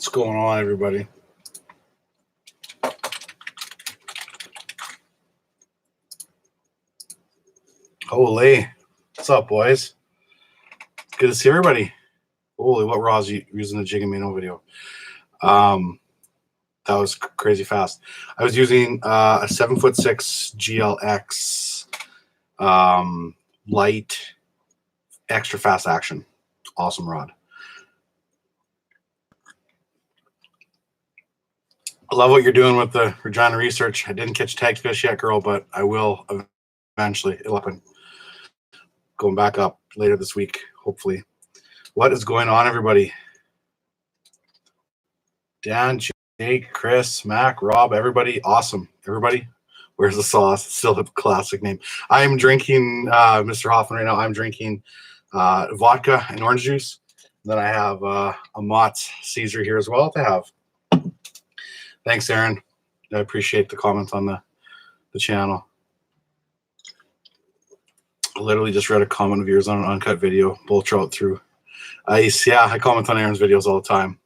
What's going on, everybody? Holy. What's up, boys? Good to see everybody. Holy, what Roz using the Jigging video? That was crazy fast. I was using a 7'6" GLX light, extra fast action. Awesome rod. I love what you're doing with the Regina research. I didn't catch tag fish yet, girl, but I will eventually. It'll happen. Going back up later this week, hopefully. What is going on, everybody? Dan, Jake, Chris, Mac, Rob, everybody. Awesome. Everybody, where's the sauce? Still a classic name. I'm drinking, Mr. Hoffman right now. I'm drinking vodka and orange juice. Then I have a Mott's Caesar here as well to have. Thanks, Aaron. I appreciate the comments on the channel. I literally just read a comment of yours on an uncut video. Bull trout through ice. Yeah, I comment on Aaron's videos all the time.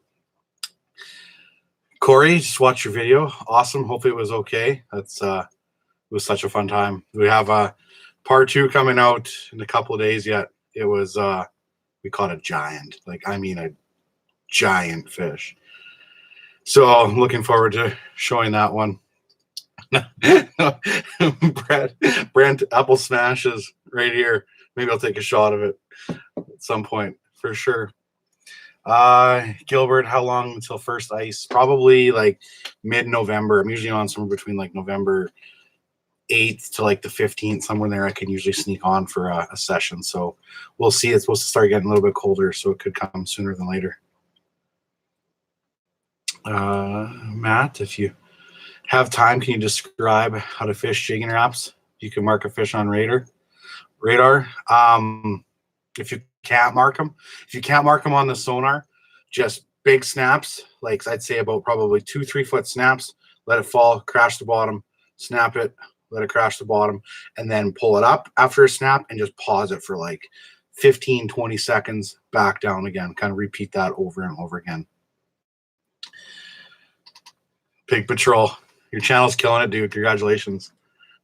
Corey, just watched your video. Awesome. Hopefully it was okay. That's it was such a fun time. We have part 2 coming out in a couple of days yet. It was we caught a giant. Like, I mean a giant fish. So I'm looking forward to showing that one. Brent Apple Smashes right here. Maybe I'll take a shot of it at some point for sure. Gilbert, how long until first ice? Probably like mid-November. I'm usually on somewhere between like November 8th to like the 15th, somewhere there. I can usually sneak on for a session. So we'll see. It's supposed to start getting a little bit colder, so it could come sooner than later. Matt, if you have time, can you describe how to fish jigging wraps? You can mark a fish on radar. If you can't mark them, on the sonar, just big snaps, like I'd say about probably 2-3 foot snaps, let it fall, crash the bottom, snap it, let it crash the bottom, and then pull it up after a snap and just pause it for like 15-20 seconds, back down again. Kind of repeat that over and over again. Pig Patrol, your channel's killing it, dude. Congratulations.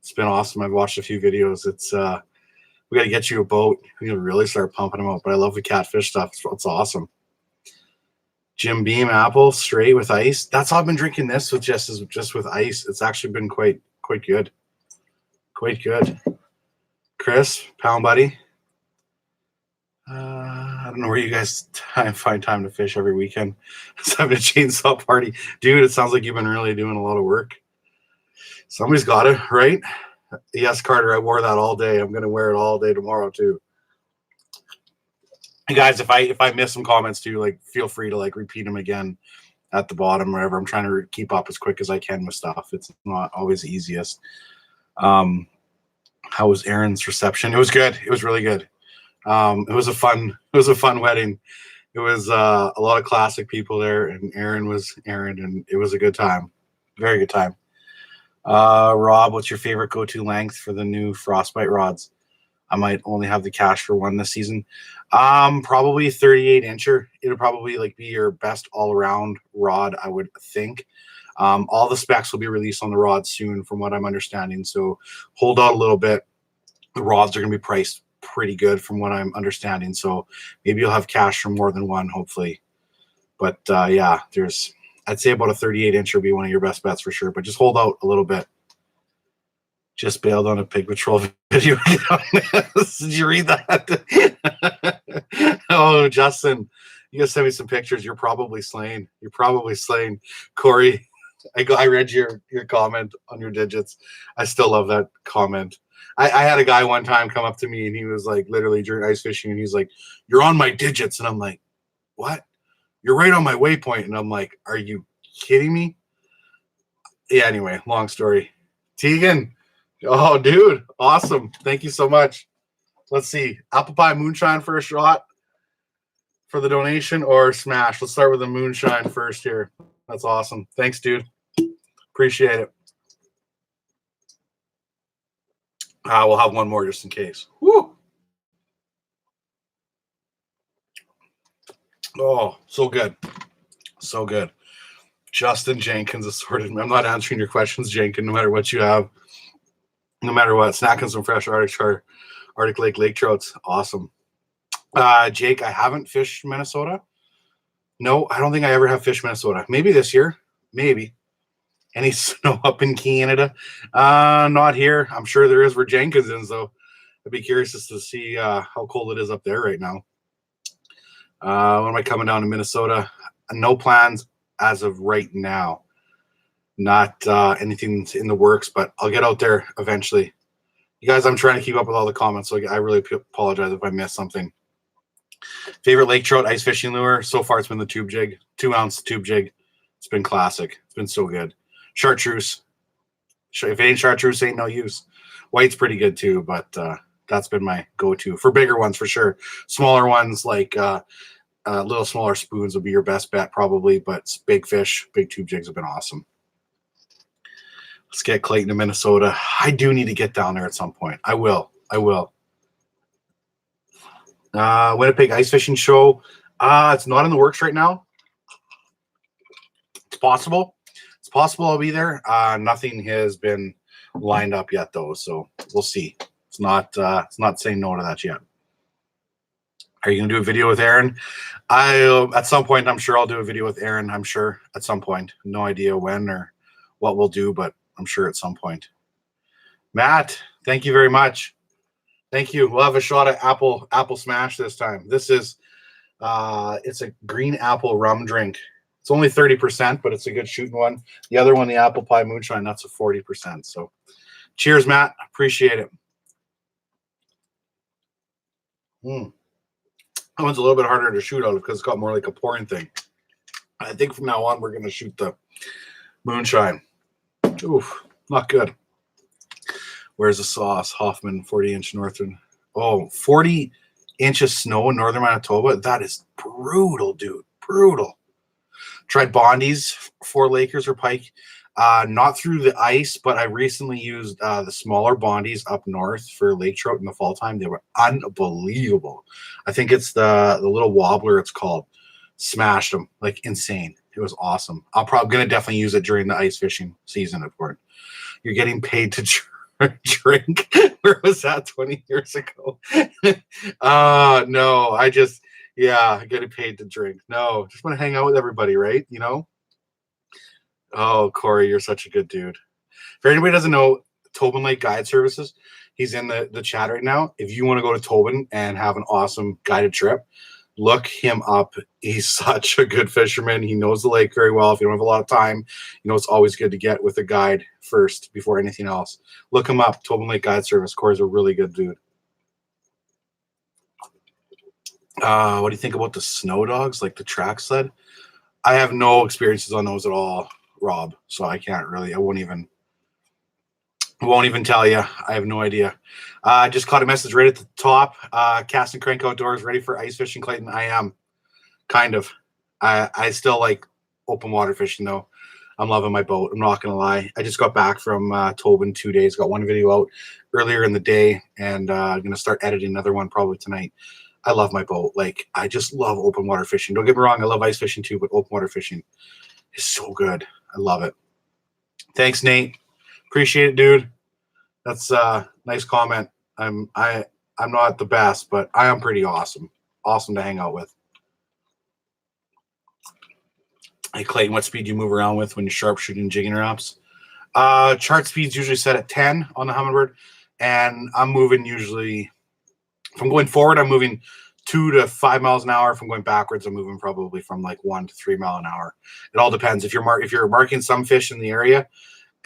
It's been awesome. I've watched a few videos. It's we got to get you a boat. We got to really start pumping them out. But I love the catfish stuff. It's awesome. Jim Beam apple straight with ice. That's all I've been drinking this with, just with ice. It's actually been quite good. Quite good. Chris, pound buddy. I don't know where you guys find time to fish every weekend. Just having a chainsaw party. Dude, it sounds like you've been really doing a lot of work. Somebody's got it, right? Yes, Carter, I wore that all day. I'm going to wear it all day tomorrow, too. And guys, if I miss some comments, too, like, feel free to, like, repeat them again at the bottom, wherever. I'm trying to keep up as quick as I can with stuff. It's not always the easiest. How was Aaron's reception? It was good. It was really good. It was a fun wedding. It was a lot of classic people there, and Aaron was Aaron, and it was a good time. Very good time. Rob, what's your favorite go-to length for the new Frostbite rods? I might only have the cash for one this season. Probably 38 incher. It'll probably like be your best all-around rod, I would think. All the specs will be released on the rod soon, from what I'm understanding. So hold out a little bit. The rods are going to be priced pretty good, from what I'm understanding. So maybe you'll have cash for more than one, hopefully. But yeah, I'd say about a 38 incher would be one of your best bets for sure. But just hold out a little bit. Just bailed on a Pig Patrol video. Did you read that? Oh, Justin, you gotta send me some pictures. You're probably slain. Corey, I read your comment on your digits. I still love that comment. I had a guy one time come up to me, and he was like, literally during ice fishing, and he's like, "You're on my digits," and I'm like, "What? You're right on my waypoint." And I'm like, "Are you kidding me?" Yeah. Anyway, long story. Tegan. Oh, dude. Awesome. Thank you so much. Let's see. Apple pie moonshine for a shot for the donation, or smash. Let's start with the moonshine first here. That's awesome. Thanks, dude. Appreciate it. We'll have one more just in case. Woo. Oh, so good. So good. Justin Jenkins assorted. I'm not answering your questions, Jenkins, no matter what you have. No matter what. Snacking some fresh Arctic lake trouts. Awesome. Jake, I haven't fished Minnesota. No, I don't think I ever have fished Minnesota. Maybe this year. Maybe. Any snow up in Canada? Not here. I'm sure there is where Jenkins is, though. I'd be curious just to see how cold it is up there right now. When am I coming down to Minnesota? No plans as of right now. Not anything in the works, but I'll get out there eventually. You guys, I'm trying to keep up with all the comments, so I really apologize if I missed something. Favorite lake trout ice fishing lure? So far, it's been the tube jig, 2-ounce tube jig. It's been classic. It's been so good. Chartreuse. If it ain't chartreuse, ain't no use. White's pretty good too, but that's been my go-to for bigger ones for sure. Smaller ones like little smaller spoons would be your best bet probably, but big fish, big tube jigs have been awesome. Let's get Clayton to Minnesota. I do need to get down there at some point. I will. Winnipeg Ice Fishing Show. It's not in the works right now. It's possible. It's possible I'll be there. Nothing has been lined up yet, though, so we'll see. It's not saying no to that yet. Are you going to do a video with Aaron? At some point, I'm sure I'll do a video with Aaron. I'm sure at some point. No idea when or what we'll do, but I'm sure at some point. Matt, thank you very much. Thank you. We'll have a shot at apple smash this time. This is it's a green apple rum drink. It's only 30%, but it's a good shooting one. The other one, the apple pie moonshine, that's a 40%. So cheers, Matt. Appreciate it. That one's a little bit harder to shoot out of because it's got more like a pouring thing. I think from now on, we're going to shoot the moonshine. Oof, not good. Where's the sauce? Hoffman, 40-inch northern. Oh, 40 inches snow in northern Manitoba. That is brutal, dude. Brutal. Tried Bondies for Lakers or Pike. Not through the ice, but I recently used the smaller Bondies up north for lake trout in the fall time. They were unbelievable. I think it's the little wobbler it's called. Smashed them like insane. It was awesome. I'm probably going to definitely use it during the ice fishing season, of course. You're getting paid to drink. Where was that 20 years ago? No, I getting paid to drink. No, just want to hang out with everybody, right? You know? Oh, Corey, you're such a good dude. For anybody who doesn't know, Tobin Lake Guide Services, he's in the chat right now. If you want to go to Tobin and have an awesome guided trip, look him up. He's such a good fisherman. He knows the lake very well. If you don't have a lot of time, you know it's always good to get with a guide first before anything else. Look him up, Tobin Lake Guide Service. Corey's a really good dude. What do you think about the snow dogs, like the track sled? I have no experiences on those at all, Rob, so I can't really. I won't even tell you. I have no idea. Just caught a message right at the top. Cast and Crank Outdoors, ready for ice fishing, Clayton? I am, kind of. I still like open water fishing, though. I'm loving my boat. I'm not going to lie. I just got back from Tobin 2 days. Got one video out earlier in the day, and I'm going to start editing another one probably tonight. I love my boat. Like, I just love open water fishing. Don't get me wrong. I love ice fishing, too, but open water fishing is so good. I love it. Thanks, Nate. Appreciate it, dude. That's a nice comment. I'm not the best, but I am pretty awesome. Awesome to hang out with. Hey, Clayton, what speed do you move around with when you're sharpshooting jigging wraps? Chart speed's usually set at 10 on the Humminbird, and I'm moving usually, if I'm going forward, I'm moving 2 to 5 miles an hour. If I'm going backwards, I'm moving probably from like 1 to 3 mile an hour. It all depends. If you're marking some fish in the area,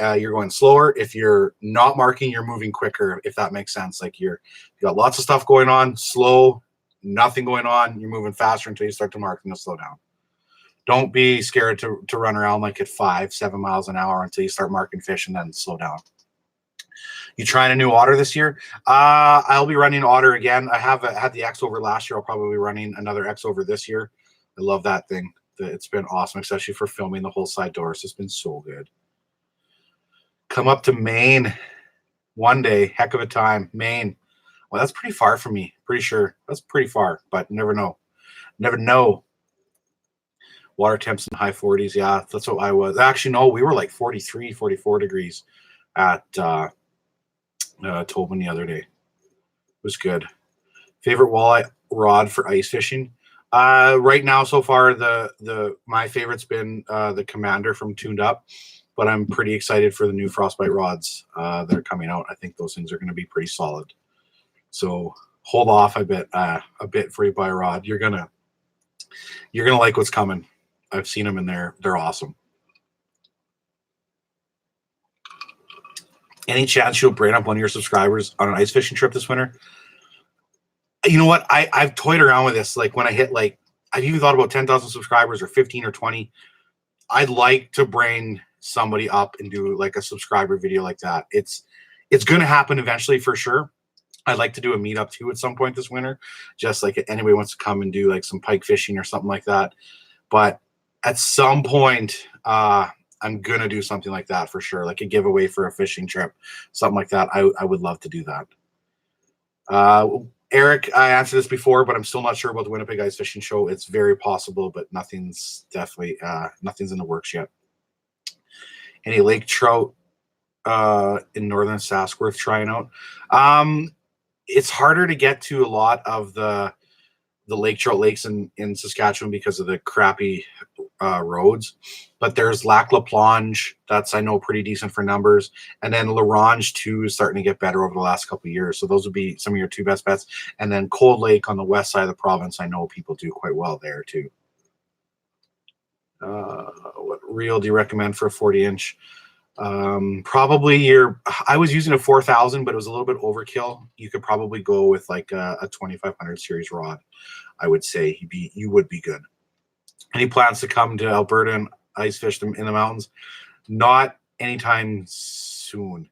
you're going slower. If you're not marking, you're moving quicker, if that makes sense. Like you got lots of stuff going on, slow, nothing going on, you're moving faster until you start to mark and you'll slow down. Don't be scared to run around like at 5-7 miles an hour until you start marking fish and then slow down. You trying a new otter this year? I'll be running otter again. I had the X over last year. I'll probably be running another X over this year. I love that thing. It's been awesome, especially for filming the whole side doors. It's been so good. Come up to Maine one day. Heck of a time. Maine. Well, that's pretty far from me. Pretty sure. That's pretty far, but never know. Never know. Water temps in the high 40s. Yeah, that's what I was. Actually, no, we were like 43, 44 degrees at Tobin the other day. It was good. Favorite walleye rod for ice fishing? Right now, so far, my favorite's been the Commander from Tuned Up, but I'm pretty excited for the new Frostbite rods that are coming out. I think those things are going to be pretty solid. So hold off, I bet, a bit before you buy a rod. You're gonna like what's coming. I've seen them in there; they're awesome. Any chance you'll bring up one of your subscribers on an ice fishing trip this winter? You know what? I've toyed around with this. Like when I hit I've even thought about 10,000 subscribers or 15 or 20. I'd like to bring somebody up and do like a subscriber video like that. It's going to happen eventually for sure. I'd like to do a meetup too at some point this winter, just like if anybody wants to come and do like some pike fishing or something like that. But at some point, I'm going to do something like that for sure, like a giveaway for a fishing trip, something like that. I would love to do that. Eric, I answered this before, but I'm still not sure about the Winnipeg Ice Fishing Show. It's very possible, but nothing's in the works yet. Any lake trout in northern Saskworth trying out? It's harder to get to a lot of the lake trout lakes in Saskatchewan because of the crappy roads. But there's Lac La Plonge, that's I know pretty decent for numbers, and then La Ronge too is starting to get better over the last couple of years. So those would be some of your two best bets. And then Cold Lake on the west side of the province, I know people do quite well there too. What reel do you recommend for a 40-inch? Probably I was using a 4,000, but it was a little bit overkill. You could probably go with like a 2500 series rod. I would say you would be good. Any plans to come to Alberta and ice fish them in the mountains? Not anytime soon.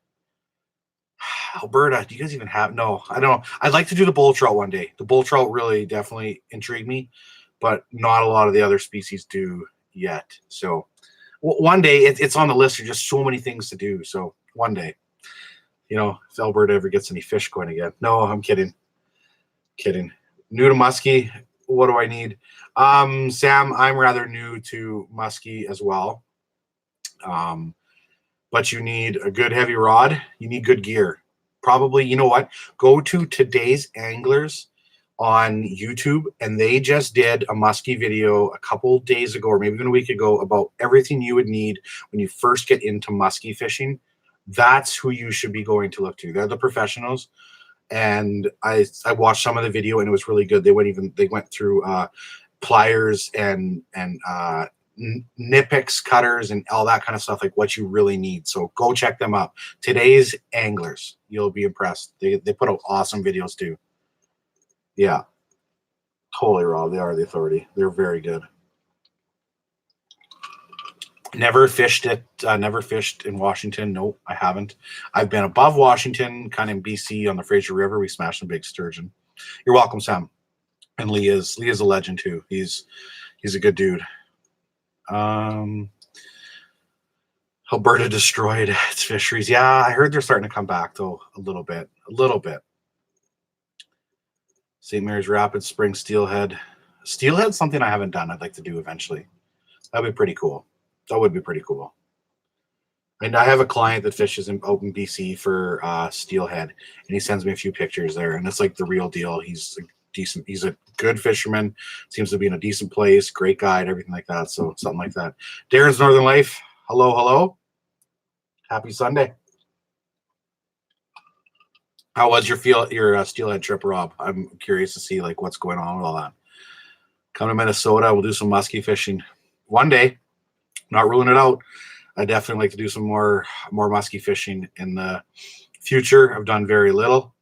Alberta, do you guys even have? No, I don't know. I'd like to do the bull trout one day. The bull trout really definitely intrigue me, but not a lot of the other species do yet. So one day it's on the list. There's just so many things to do. So one day, if Alberta ever gets any fish going again. No, I'm kidding. New to muskie. What do I need? Sam, I'm rather new to muskie as well. But you need a good heavy rod. You need good gear. Probably, you know what? Go to Today's Anglers on YouTube, and they just did a muskie video a couple days ago, or maybe even a week ago, about everything you would need when you first get into muskie fishing. That's who you should be going to look to. They're the professionals. And I watched some of the video, and it was really good. They went through pliers and Nipix cutters and all that kind of stuff, like what you really need. So go check them out. Today's Anglers, you'll be impressed. They put out awesome videos too. Yeah, totally, Rob. They are the authority. They're very good. Never fished in Washington. No, I haven't. I've been above Washington, kind of in BC on the Fraser River. We smashed some big sturgeon. You're welcome, Sam. And Lee is a legend too. He's a good dude. Alberta destroyed its fisheries. Yeah, I heard they're starting to come back though a little bit. St. Mary's Rapids, Spring, Steelhead. Steelhead's something I haven't done. I'd like to do eventually. That'd be pretty cool. That would be pretty cool. And I have a client that fishes in BC for steelhead, and he sends me a few pictures there, and it's like the real deal. He's a good fisherman, seems to be in a decent place, great guide, everything like that. So something like that. Darren's Northern Life. Hello. Happy Sunday. How was your steelhead trip, Rob? I'm curious to see like what's going on with all that. Come to Minnesota, we'll do some muskie fishing one day. Not ruling it out. I definitely like to do some more muskie fishing in the future. I've done very little.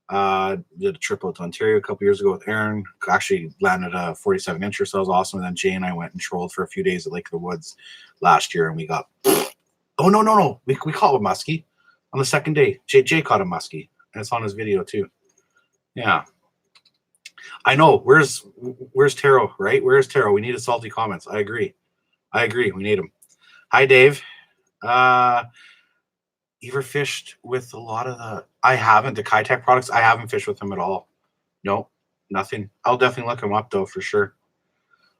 Did a trip out to Ontario a couple years ago with Aaron. Actually landed a 47-incher, so that was awesome. And then Jay and I went and trolled for a few days at Lake of the Woods last year, and we got no. We caught a muskie on the second day. Jay caught a muskie, and it's on his video too. Yeah. I know. Where's Taro, right? Where's Taro? We need a salty comments. I agree. We need him. Hi, Dave. You ever fished with a lot of I haven't. The Kitech products, I haven't fished with them at all. No, nothing. I'll definitely look them up, though, for sure.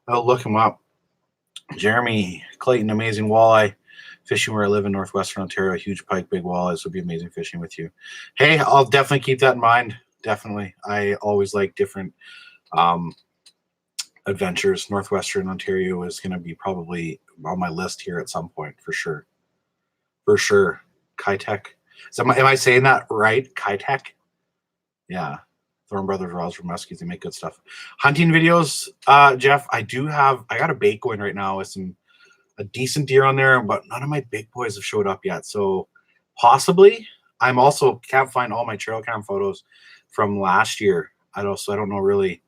I'll look them up. Jeremy Clayton, amazing walleye fishing where I live in northwestern Ontario. Huge pike, big walleyes would be amazing fishing with you. Hey, I'll definitely keep that in mind. Definitely. I always like different adventures. Northwestern Ontario is going to be probably on my list here at some point for sure. For sure. Kitech. So am I saying that right? Kitech? Yeah. Thorn Brothers Rods from Muskies. They make good stuff. Hunting videos, Jeff. I got a bait going right now with a decent deer on there, but none of my big boys have showed up yet. So possibly. I'm also can't find all my trail cam photos from last year. I don't know really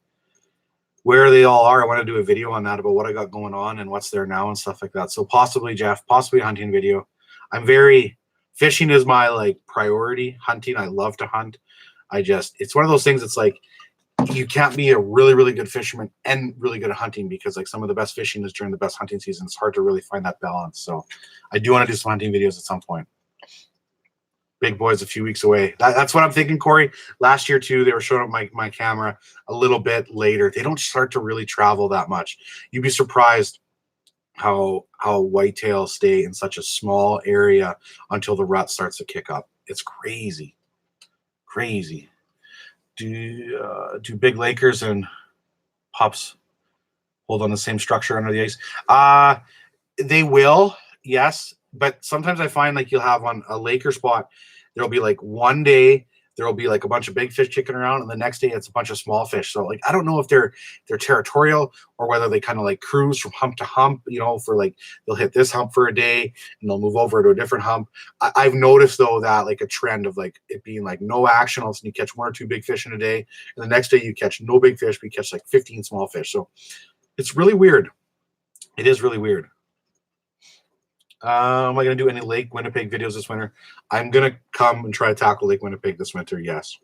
where they all are. I want to do a video on that about what I got going on and what's there now and stuff like that. So possibly, Jeff, possibly a hunting video. Fishing is my like priority. Hunting, I love to hunt. It's one of those things. It's like you can't be a really, really good fisherman and really good at hunting because like some of the best fishing is during the best hunting season. It's hard to really find that balance. So I do want to do some hunting videos at some point. Big boys a few weeks away. That's what I'm thinking, Corey. Last year too, they were showing up my camera a little bit later. They don't start to really travel that much. You'd be surprised how whitetails stay in such a small area until the rut starts to kick up. It's crazy. Crazy. Do big Lakers and pups hold on the same structure under the ice? They will, yes. But sometimes I find like you'll have on a Laker spot, there'll be like one day there'll be like a bunch of big fish kicking around, and the next day it's a bunch of small fish. So like I don't know if they're territorial or whether they kind of like cruise from hump to hump, for like they'll hit this hump for a day and they'll move over to a different hump. I've noticed though that like a trend of like it being like no action, all of a sudden you catch 1 or 2 big fish in a day, and the next day you catch no big fish, but you catch like 15 small fish. So it's really weird. It is really weird. Am I going to do any Lake Winnipeg videos this winter? I'm going to come and try to tackle Lake Winnipeg this winter. Yes,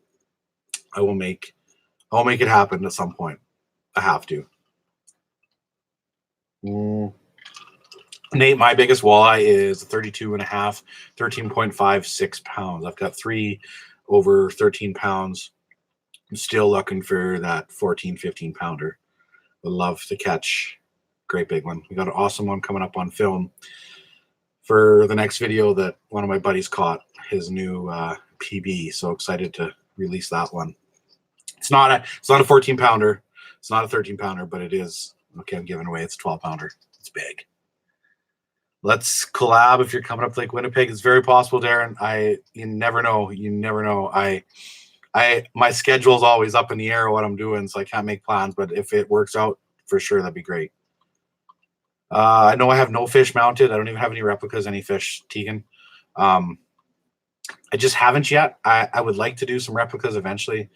I will make it happen at some point. I have to. Nate, my biggest walleye is 32.5, 13.56 pounds. I've got 3 over 13 pounds. I'm still looking for that 14, 15 pounder. Would love to catch great big one. We got an awesome one coming up on film for the next video that one of my buddies caught, his new PB. So excited to release that one. It's not a 14 pounder. It's not a 13 pounder, but it is. Okay, I'm giving away. It's a 12 pounder. It's big. Let's collab if you're coming up to Lake Winnipeg. It's very possible, Darren. You never know. You never know. My schedule is always up in the air what I'm doing, so I can't make plans. But if it works out, for sure, that'd be great. I know I have no fish mounted. I don't even have any replicas, any fish, Tegan. I just haven't yet. I would like to do some replicas eventually.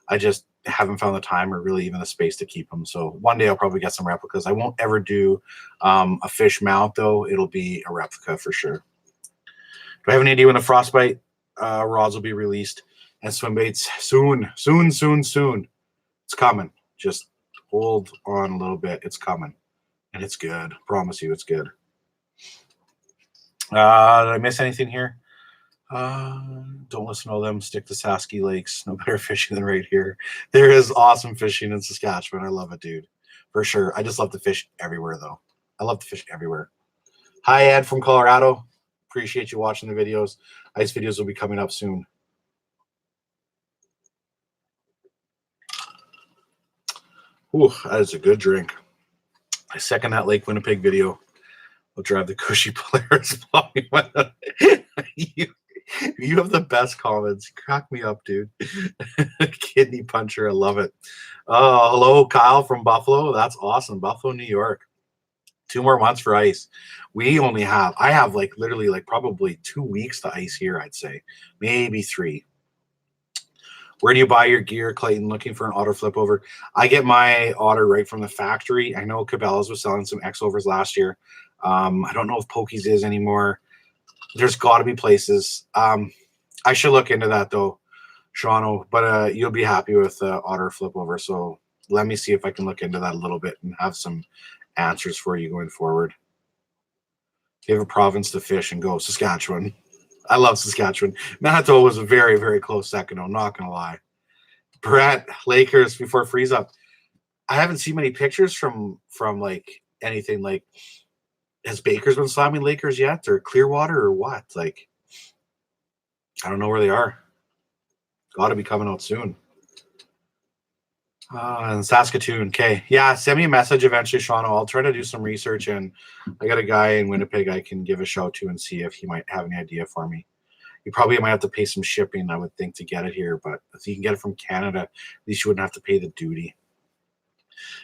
I just haven't found the time or really even the space to keep them. So one day I'll probably get some replicas. I won't ever do a fish mount, though. It'll be a replica for sure. Do I have any idea when the frostbite rods will be released and swim baits? Soon. It's coming. Just hold on a little bit. It's coming. And it's good. Promise you it's good. Did I miss anything here? Don't listen to all them. Stick to Sasky Lakes. No better fishing than right here. There is awesome fishing in Saskatchewan. I love it, dude. For sure. I just love to fish everywhere, though. I love to fish everywhere. Hi, Ed from Colorado. Appreciate you watching the videos. Ice videos will be coming up soon. Ooh, that is a good drink. I second that Lake Winnipeg video. We'll drive the cushy Polaris. You have the best comments. You crack me up, dude. Kidney puncher. I love it. Oh, hello, Kyle from Buffalo. That's awesome. Buffalo, New York. 2 more months for ice. I have like literally like probably 2 weeks to ice here, I'd say. Maybe 3. Where do you buy your gear, Clayton? Looking for an otter flip over. I get my otter right from the factory. I know Cabela's was selling some X overs last year. I don't know if Pokey's is anymore. There's got to be places. I should look into that though, Shawno. But you'll be happy with otter flip over. So let me see if I can look into that a little bit and have some answers for you going forward. Favorite province to fish and go, Saskatchewan. I love Saskatchewan. Manitoba was a very, very close second. I'm not going to lie. Brett, Lakers before freeze up. I haven't seen many pictures from like anything like, has Baker's been slamming Lakers yet, or Clearwater, or what? Like, I don't know where they are. Got to be coming out soon. And Saskatoon. Okay. Yeah, send me a message eventually, Sean. I'll try to do some research, and I got a guy in Winnipeg I can give a shout to and see if he might have any idea for me. You probably might have to pay some shipping, I would think, to get it here, but if you can get it from Canada, at least you wouldn't have to pay the duty.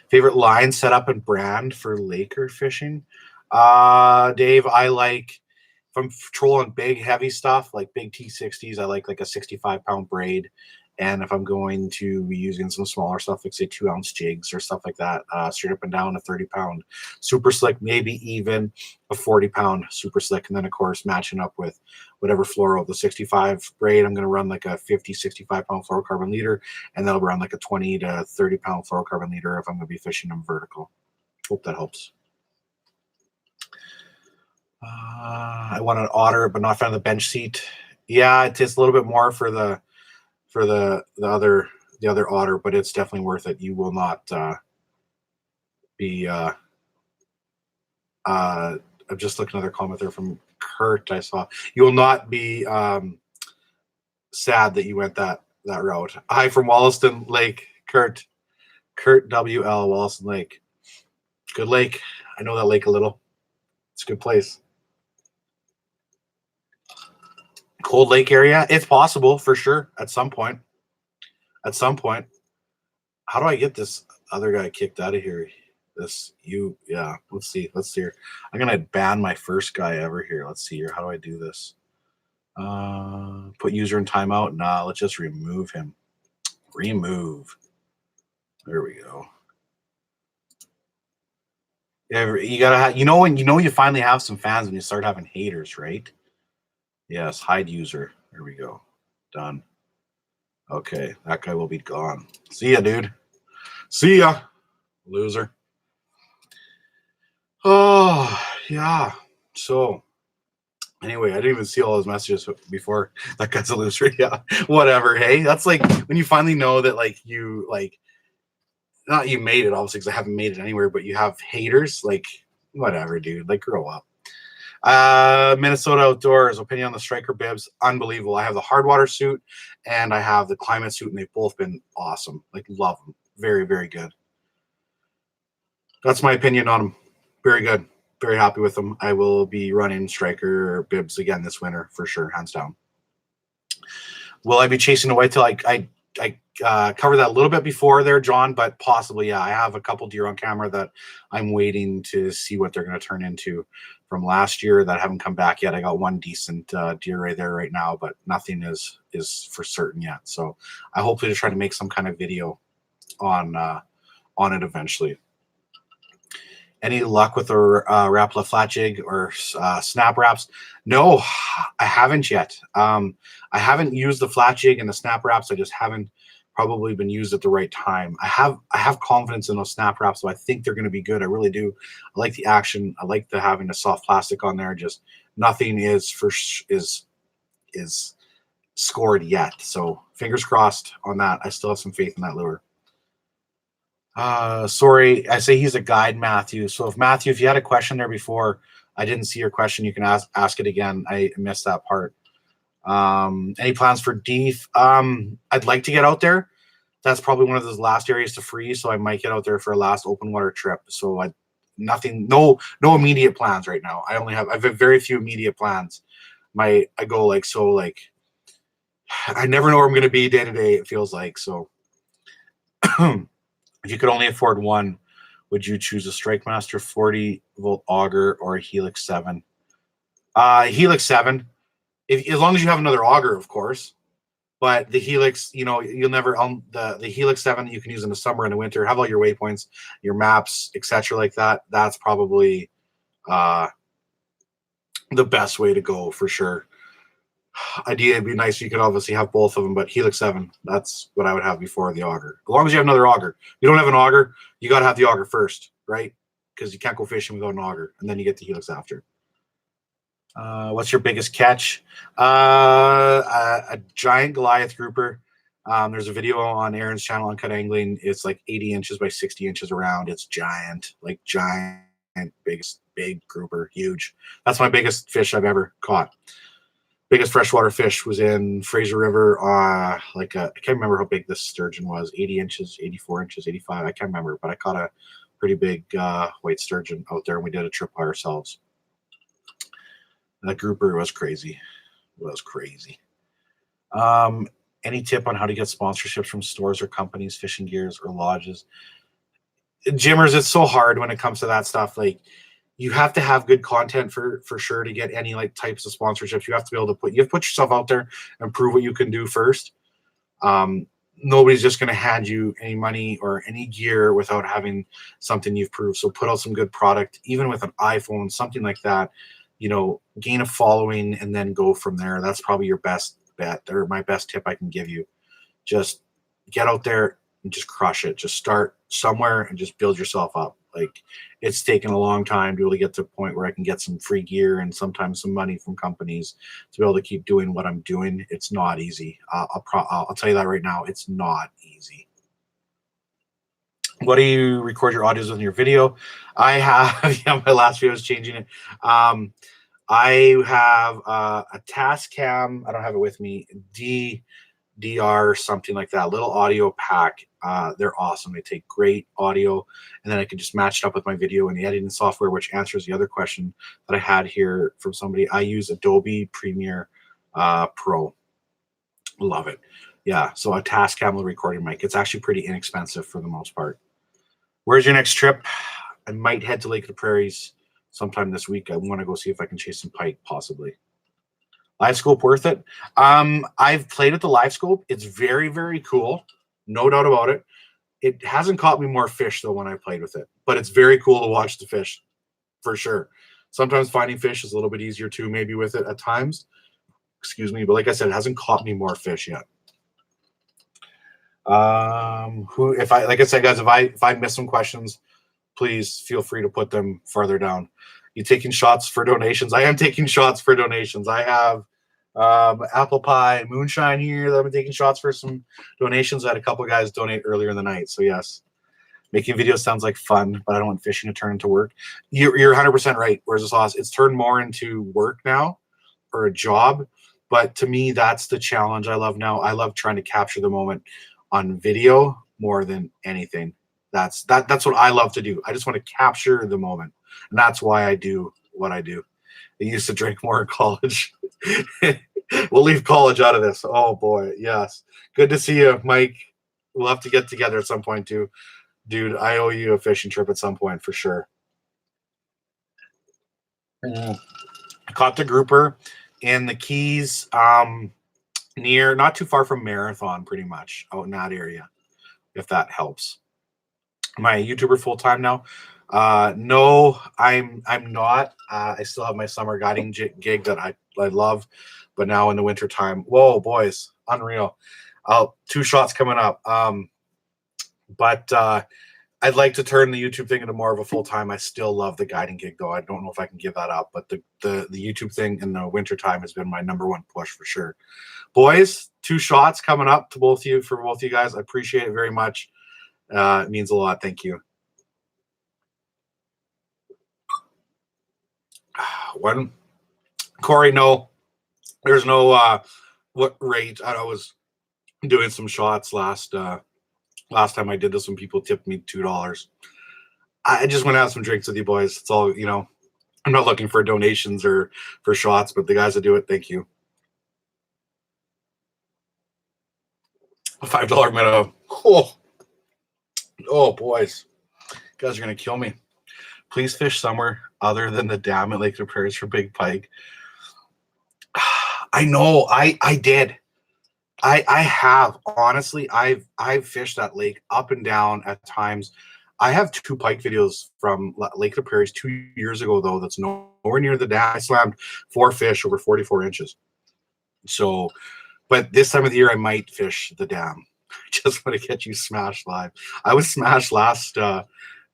Favorite line, setup, and brand for Laker fishing? Dave, I like, if I'm trolling big, heavy stuff, like big T60s, I like a 65-pound braid. And if I'm going to be using some smaller stuff, like say 2-ounce jigs or stuff like that, straight up and down, a 30-pound super slick, maybe even a 40-pound super slick. And then, of course, matching up with whatever fluoro, the 65 braid, I'm going to run like a 50, 65-pound fluorocarbon leader, and that'll run like a 20 to 30-pound fluorocarbon leader if I'm going to be fishing them vertical. Hope that helps. I want an otter, but not fan of the bench seat. Yeah, it's a little bit more for the other otter, but it's definitely worth it. You will not be I'm just looking at another comment there from Kurt. I saw you will not be sad that you went that route. Hi from Wollaston Lake, Kurt WL, Wollaston Lake. Good lake. I know that lake a little. It's a good place. Cold Lake area, it's possible for sure at some point. How do I get this other guy kicked out of here? Let's see here. I'm gonna ban my first guy ever here. Let's see here. How do I do this? Put user in timeout. Nah, let's just remove him. Remove. There we go. Yeah, you gotta have, when you finally have some fans when you start having haters, right? Yes, hide user. There we go. Done. Okay, that guy will be gone. See ya, dude. See ya, loser. Oh, yeah. So, anyway, I didn't even see all those messages before. That guy's a loser. Yeah, whatever. Hey, that's like when you finally know that, like, you, like, not you made it, obviously, because I haven't made it anywhere, but you have haters. Like, whatever, dude. Like, grow up. Minnesota Outdoors, opinion on the Striker bibs, unbelievable. I have the hardwater suit and I have the climate suit, and they've both been awesome. Like, love them. Very, very good. That's my opinion on them. Very good. Very happy with them. I will be running Striker bibs again this winter for sure, hands down. Will I be chasing a whitetail? I covered that a little bit before there, John, but possibly, yeah. I have a couple deer on camera that I'm waiting to see what they're going to turn into from last year that haven't come back yet. I got one decent deer right there right now, but nothing is for certain yet. So I hopefully to try to make some kind of video on it eventually. Any luck with the Rapala flat jig or snap wraps? No, I haven't yet. I haven't used the flat jig and the snap wraps. I just haven't probably been used at the right time. I have confidence in those snap wraps, so I think they're going to be good. I really do. I like the action. I like having the soft plastic on there. Just nothing is scored yet. So fingers crossed on that. I still have some faith in that lure. Sorry, I say he's a guide, Matthew. So Matthew, if you had a question there before, I didn't see your question, you can ask it again. I missed that part. Any plans for Deef? I'd like to get out there. That's probably one of those last areas to freeze, so I might get out there for a last open water trip. So no immediate plans right now. I have very few immediate plans. I never know where I'm going to be day to day, it feels like. So if you could only afford one, would you choose a Strike Master 40-volt auger or a Helix 7? Helix 7, as long as you have another auger, of course. But the Helix, you'll never the Helix 7 that you can use in the summer and the winter. Have all your waypoints, your maps, etc. like that. That's probably the best way to go for sure. Idea would be nice. You could obviously have both of them, but Helix 7, that's what I would have before the auger. As long as you have another auger. If you don't have an auger, you got to have the auger first, right? Because you can't go fishing without an auger, and then you get the Helix after. What's your biggest catch? A giant Goliath grouper. There's a video on Aaron's channel, Uncut Angling. It's like 80 inches by 60 inches around. It's giant. big grouper, huge. That's my biggest fish I've ever caught. Biggest freshwater fish was in Fraser River. I can't remember how big this sturgeon was. 80 inches, 84 inches, 85. I can't remember, but I caught a pretty big white sturgeon out there, and we did a trip by ourselves. That grouper was crazy. It was crazy. Any tip on how to get sponsorships from stores or companies, fishing gears or lodges? Jimmers, it's so hard when it comes to that stuff. Like, you have to have good content for sure to get any like types of sponsorships. You have to be able to put yourself out there and prove what you can do first. Nobody's just going to hand you any money or any gear without having something you've proved. So put out some good product, even with an iPhone, something like that, you know, gain a following and then go from there. That's probably your best bet, or my best tip I can give you. Just get out there and just crush it. Just start somewhere and just build yourself up. Like, it's taken a long time to be able to get to a point where I can get some free gear and sometimes some money from companies to be able to keep doing what I'm doing. It's not easy. I'll tell you that right now. It's not easy. What do you record your audios with in your video? I have, yeah, my last video is changing it. I have a Tascam. I don't have it with me. DR, something like that, little audio pack. They're awesome. They take great audio, and then I can just match it up with my video and the editing software, which answers the other question that I had here from somebody. I use Adobe Premiere Pro. Love it. Yeah, so a Tascam recording mic. It's actually pretty inexpensive for the most part. Where's your next trip? I might head to Lake of the Prairies sometime this week. I want to go see if I can chase some pike, possibly. Live scope worth it? I've played with the live scope. It's very, very cool. No doubt about it. It hasn't caught me more fish, though, when I played with it. But it's very cool to watch the fish, for sure. Sometimes finding fish is a little bit easier, too, maybe with it at times. Excuse me. But like I said, it hasn't caught me more fish yet. Like I said, guys, if I miss some questions, please feel free to put them further down. You taking shots for donations? I am taking shots for donations. I have apple pie moonshine here that I've been taking shots for some donations. I had a couple guys donate earlier in the night. So yes, making videos sounds like fun, but I don't want fishing to turn into work. You're 100% right. Where's the sauce? It's turned more into work now, or a job. But to me, that's the challenge I love now. I love trying to capture the moment on video more than anything. That's what I love to do. I just want to capture the moment. And that's why I do what I do. I used to drink more in college. We'll leave college out of this. Oh, boy. Yes. Good to see you, Mike. We'll have to get together at some point, too. Dude, I owe you a fishing trip at some point for sure. I caught the grouper in the Keys, not too far from Marathon, pretty much, out in that area, if that helps. Am I a YouTuber full time now? No, I'm not. I still have my summer guiding gig that I love, but now in the winter time, whoa, boys, unreal. 2 shots coming up. But I'd like to turn the YouTube thing into more of a full time. I still love the guiding gig, though. I don't know if I can give that up, but the YouTube thing in the winter time has been my #1 push for sure. Boys, 2 shots coming up to both of you, for both of you guys. I appreciate it very much. It means a lot. Thank you. When Corey, no, there's no what rate. I was doing some shots last time I did this when people tipped me $2. I just want to have some drinks with you boys. It's all, you know. I'm not looking for donations or for shots, but the guys that do it, thank you. A $5 minimum. Oh, boys. You guys are going to kill me. Please fish somewhere other than the dam at Lake of the Prairies for big pike. I know. I did. I have. Honestly, I've fished that lake up and down at times. I have 2 pike videos from Lake of the Prairies 2 years ago, though, that's nowhere near the dam. I slammed 4 fish over 44 inches. So, but this time of the year, I might fish the dam. I just want to get you smashed live. I was smashed last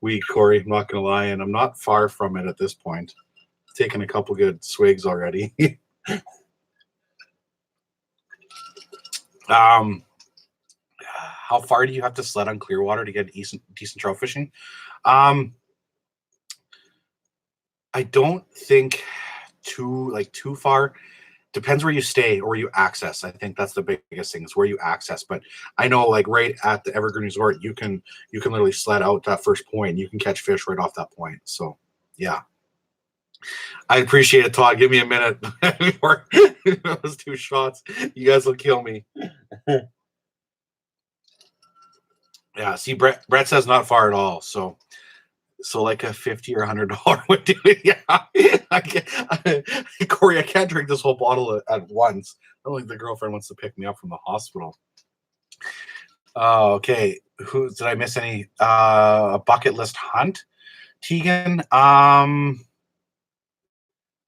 week, Corey, I'm not going to lie, and I'm not far from it at this point. Taking a couple good swigs already. How far do you have to sled on Clearwater to get decent trout fishing? I don't think too far. Depends where you stay or where you access. I think that's the biggest thing is where you access. But I know like right at the Evergreen Resort, you can literally sled out that first point. And you can catch fish right off that point. So yeah. I appreciate it, Todd. Give me a minute before those 2 shots. You guys will kill me. Yeah, see, Brett says not far at all. So like a $50 or $100 would do it. Yeah, Corey, I can't drink this whole bottle at once. I don't think the girlfriend wants to pick me up from the hospital. Okay. Did I miss any? A bucket list hunt, Tegan.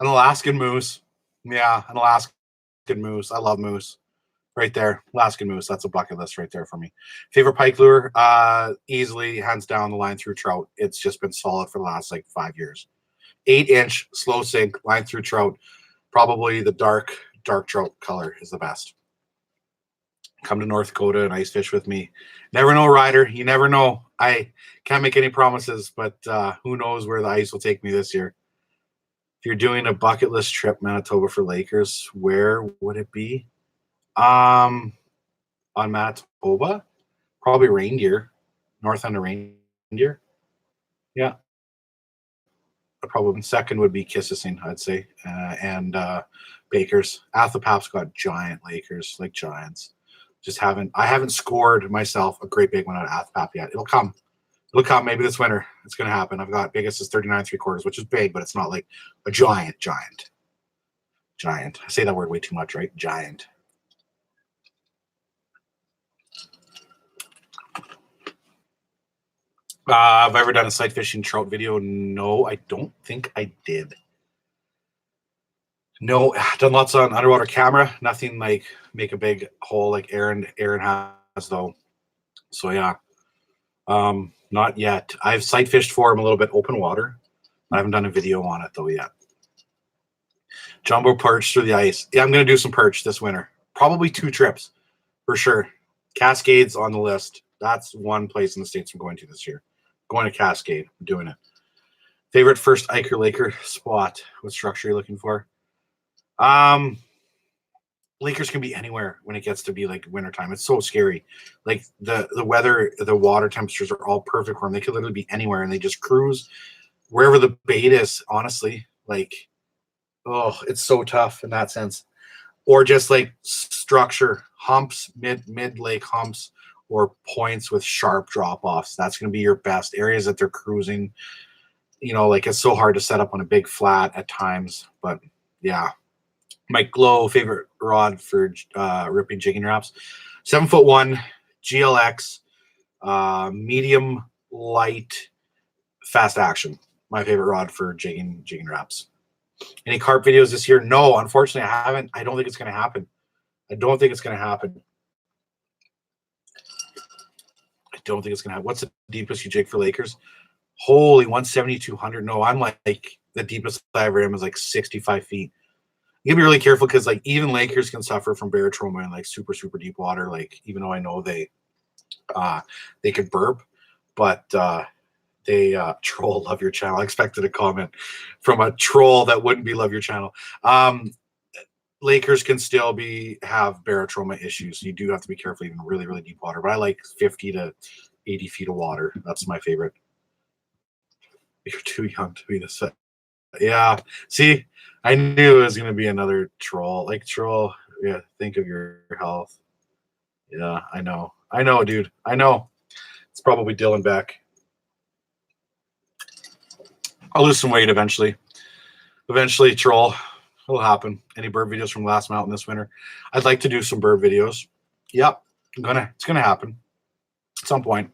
An Alaskan moose. Yeah, an Alaskan moose. I love moose. Right there, Alaskan moose. That's a bucket list right there for me. Favorite pike lure? Easily, hands down, the line through trout. It's just been solid for the last like 5 years. 8-inch slow sink line through trout. Probably the dark trout color is the best. Come to North Dakota and ice fish with me. Never know, Ryder. You never know. I can't make any promises, but who knows where the ice will take me this year. If you're doing a bucket list trip, Manitoba for Lakers, where would it be? On Manitoba, probably Reindeer, north end of Reindeer. Yeah, probably second would be Kississing, I'd say, and Bakers. Athapap's got giant Lakers, like giants. I haven't scored myself a great big one out of Athapap yet. It'll come. Maybe this winter. It's going to happen. I've got biggest is 39.75, which is big, but it's not like a giant. I say that word way too much, right? Giant. Have I ever done a sight fishing trout video? No, I don't think I did. No, done lots on underwater camera. Nothing like make a big hole like Aaron has though. So yeah, not yet. I've sight fished for him a little bit open water. I haven't done a video on it though yet. Jumbo perch through the ice. Yeah, I'm gonna do some perch this winter. Probably 2 trips for sure. Cascades on the list. That's one place in the States I'm going to this year. Going to Cascade. I'm doing it. Favorite first Iker Laker spot. What structure are you looking for? Lakers can be anywhere when it gets to be like wintertime. It's so scary. Like the weather, the water temperatures are all perfect for them. They could literally be anywhere and they just cruise wherever the bait is, honestly. Like, oh, it's so tough in that sense. Or just like structure, humps, mid lake humps, or points with sharp drop-offs. That's going to be your best areas that they're cruising. You know, like it's so hard to set up on a big flat at times. But yeah. My glow favorite rod for ripping jigging wraps, 7'1" GLX, medium light, fast action. My favorite rod for jigging wraps. Any carp videos this year? No, unfortunately, I haven't. I don't think it's going to happen. What's the deepest you jig for Lakers? Holy, 170-200. No, I'm like the deepest I ever am is like 65 feet. You gotta be really careful because like even Lakers can suffer from barotrauma in like super deep water. Like even though I know they could burp, but they troll love your channel. I expected a comment from a troll that wouldn't be love your channel. Lakers can still have barotrauma issues. So you do have to be careful even really deep water. But I like 50 to 80 feet of water. That's my favorite. You're too young to be this. Yeah. See, I knew it was going to be another troll. Like troll, yeah, think of your health. Yeah, I know, dude. I know. It's probably Dylan Beck. I'll lose some weight eventually. Eventually, troll. It'll happen. Any bird videos from Glass Mountain this winter? I'd like to do some bird videos. Yep, it's gonna happen at some point.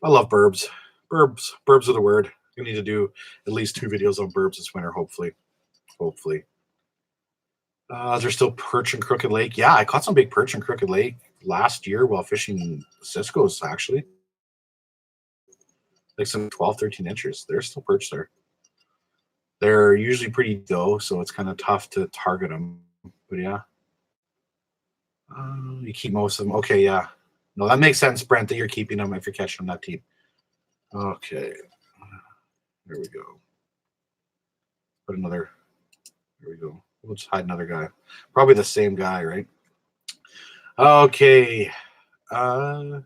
I love burbs. Burbs are the word. I need to do at least 2 videos on burbs this winter, hopefully. Is there still perch in Crooked Lake? Yeah, I caught some big perch in Crooked Lake last year while fishing Cisco's, actually. Like some 12, 13 inches. There's still perch there. They're usually pretty low, so it's kind of tough to target them. But yeah. You keep most of them. Okay, yeah. No, that makes sense, Brent, that you're keeping them if you're catching them that deep. Okay. There we go. Put another. There we go. We'll just hide another guy. Probably the same guy, right? Okay. Will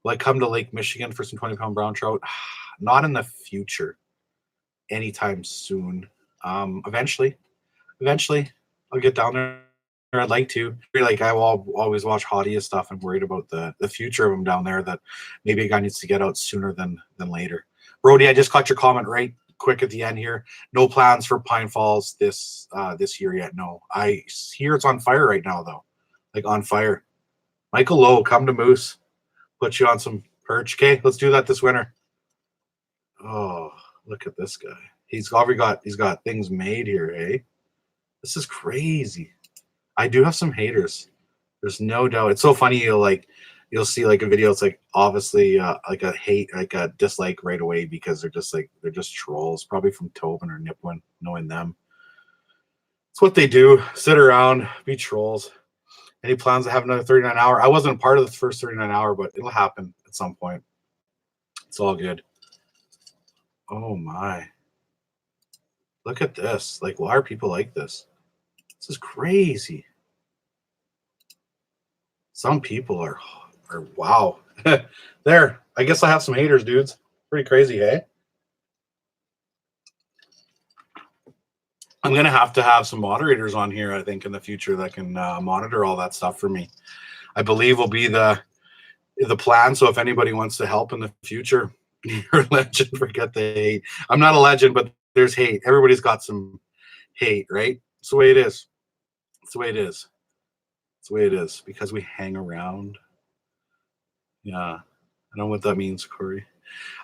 I come to Lake Michigan for some 20-pound brown trout? Not in the future. Anytime soon. Eventually. I'll get down there. I'd like to. Like I will always watch Hottie stuff. I'm worried about the future of them down there. That maybe a guy needs to get out sooner than later. Brody, I just caught your comment right quick at the end here. No plans for Pine Falls this year yet. No, I hear it's on fire right now though, like on fire. Michael Lowe, come to Moose. Put you on some perch. Okay, let's do that this winter. Oh, look at this guy. He's got things made here, eh? This is crazy. I do have some haters. There's no doubt. It's so funny. You'll see like a video. It's like obviously like a hate, like a dislike right away because they're just trolls, probably from Tobin or Nipwin, knowing them. It's what they do. Sit around, be trolls. Any plans to have another 39 hour? I wasn't a part of the first 39 hour, but it'll happen at some point. It's all good. Oh my. Look at this. Like, why are people like this? This is crazy. Some people are wow. There. I guess I have some haters, dudes. Pretty crazy, hey? I'm going to have some moderators on here, I think, in the future that can monitor all that stuff for me. I believe will be the plan. So if anybody wants to help in the future, you're a legend. Forget the hate. I'm not a legend, but there's hate. Everybody's got some hate, right? It's the way it is. It's the way it is. It's the way it is because we hang around. Yeah. I don't know what that means, Corey.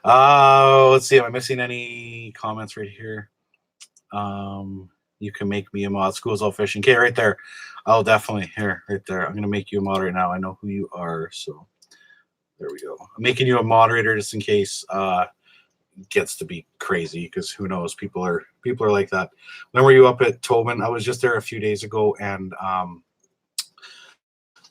Let's see. Am I missing any comments right here? You can make me a mod. School's all fishing. Okay, right there. Oh, definitely. Here, right there. I'm going to make you a mod right now. I know who you are. So there we go. I'm making you a moderator just in case gets to be crazy because who knows? People are like that. When were you up at Tobin? I was just there a few days ago and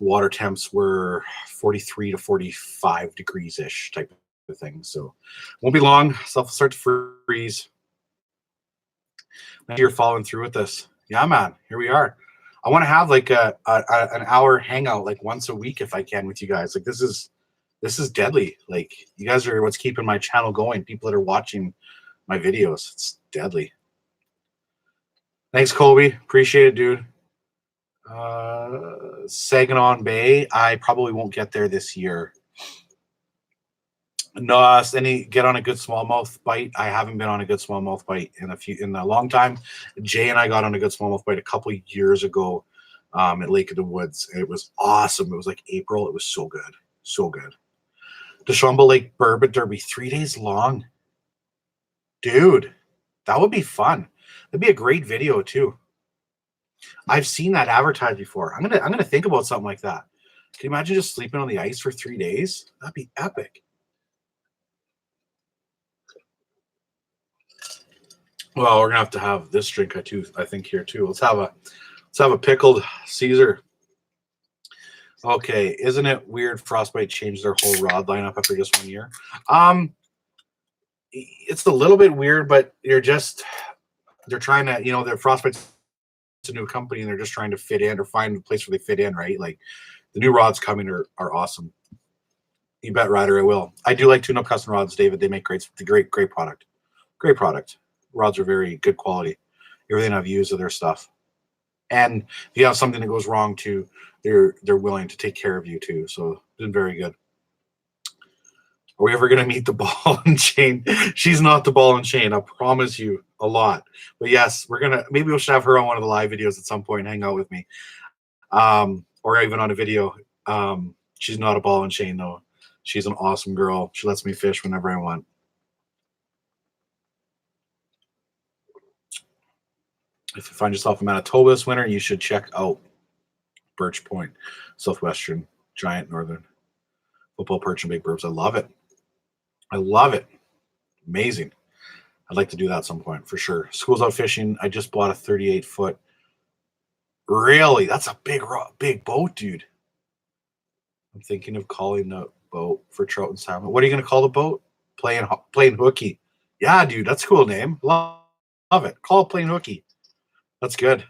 water temps were 43 to 45 degrees ish type of thing. So won't be long. Stuff will start to freeze. You're following through with this. Yeah, man. Here we are. I want to have like an hour hangout like once a week if I can with you guys. Like this is deadly. Like you guys are what's keeping my channel going. People that are watching my videos. It's deadly. Thanks, Colby. Appreciate it, dude. Saginaw Bay. I probably won't get there this year. No, get on a good smallmouth bite. I haven't been on a good smallmouth bite in a long time. Jay and I got on a good smallmouth bite a couple of years ago at Lake of the Woods. It was awesome. It was like April. It was so good. So good. Deschambault Lake Burbot Derby, 3 days long. Dude, that would be fun. That'd be a great video too. I've seen that advertised before. I'm gonna think about something like that. Can you imagine just sleeping on the ice for 3 days? That'd be epic. Well, we're gonna have to have this drink I think here too. Let's have a pickled Caesar. Okay, isn't it weird Frostbite changed their whole rod lineup after just 1 year? It's a little bit weird, but they're trying to, their Frostbite's a new company and they're just trying to fit in or find a place where they fit in, right? Like the new rods coming are awesome. You bet, Ryder, I will. I do like tune-up custom rods, David. They make great product. Great product. Rods are very good quality. Everything I've used of their stuff. And if you have something that goes wrong too, they're willing to take care of you too. So it's been very good. Are we ever going to meet the ball and chain? She's not the ball and chain. I promise you a lot. But yes, maybe we should have her on one of the live videos at some point and hang out with me. Or even on a video. She's not a ball and chain though. She's an awesome girl. She lets me fish whenever I want. If you find yourself in Manitoba this winter, you should check out Birch Point, Southwestern, Giant, Northern, football perch and big burbs. I love it. I love it. Amazing. I'd like to do that at some point for sure. School's out fishing. I just bought a 38-foot. Really? That's a big boat, dude. I'm thinking of calling the boat for trout and salmon. What are you going to call the boat? Playing hooky. Yeah, dude, that's a cool name. Love Love it. Call it plain hooky. That's good.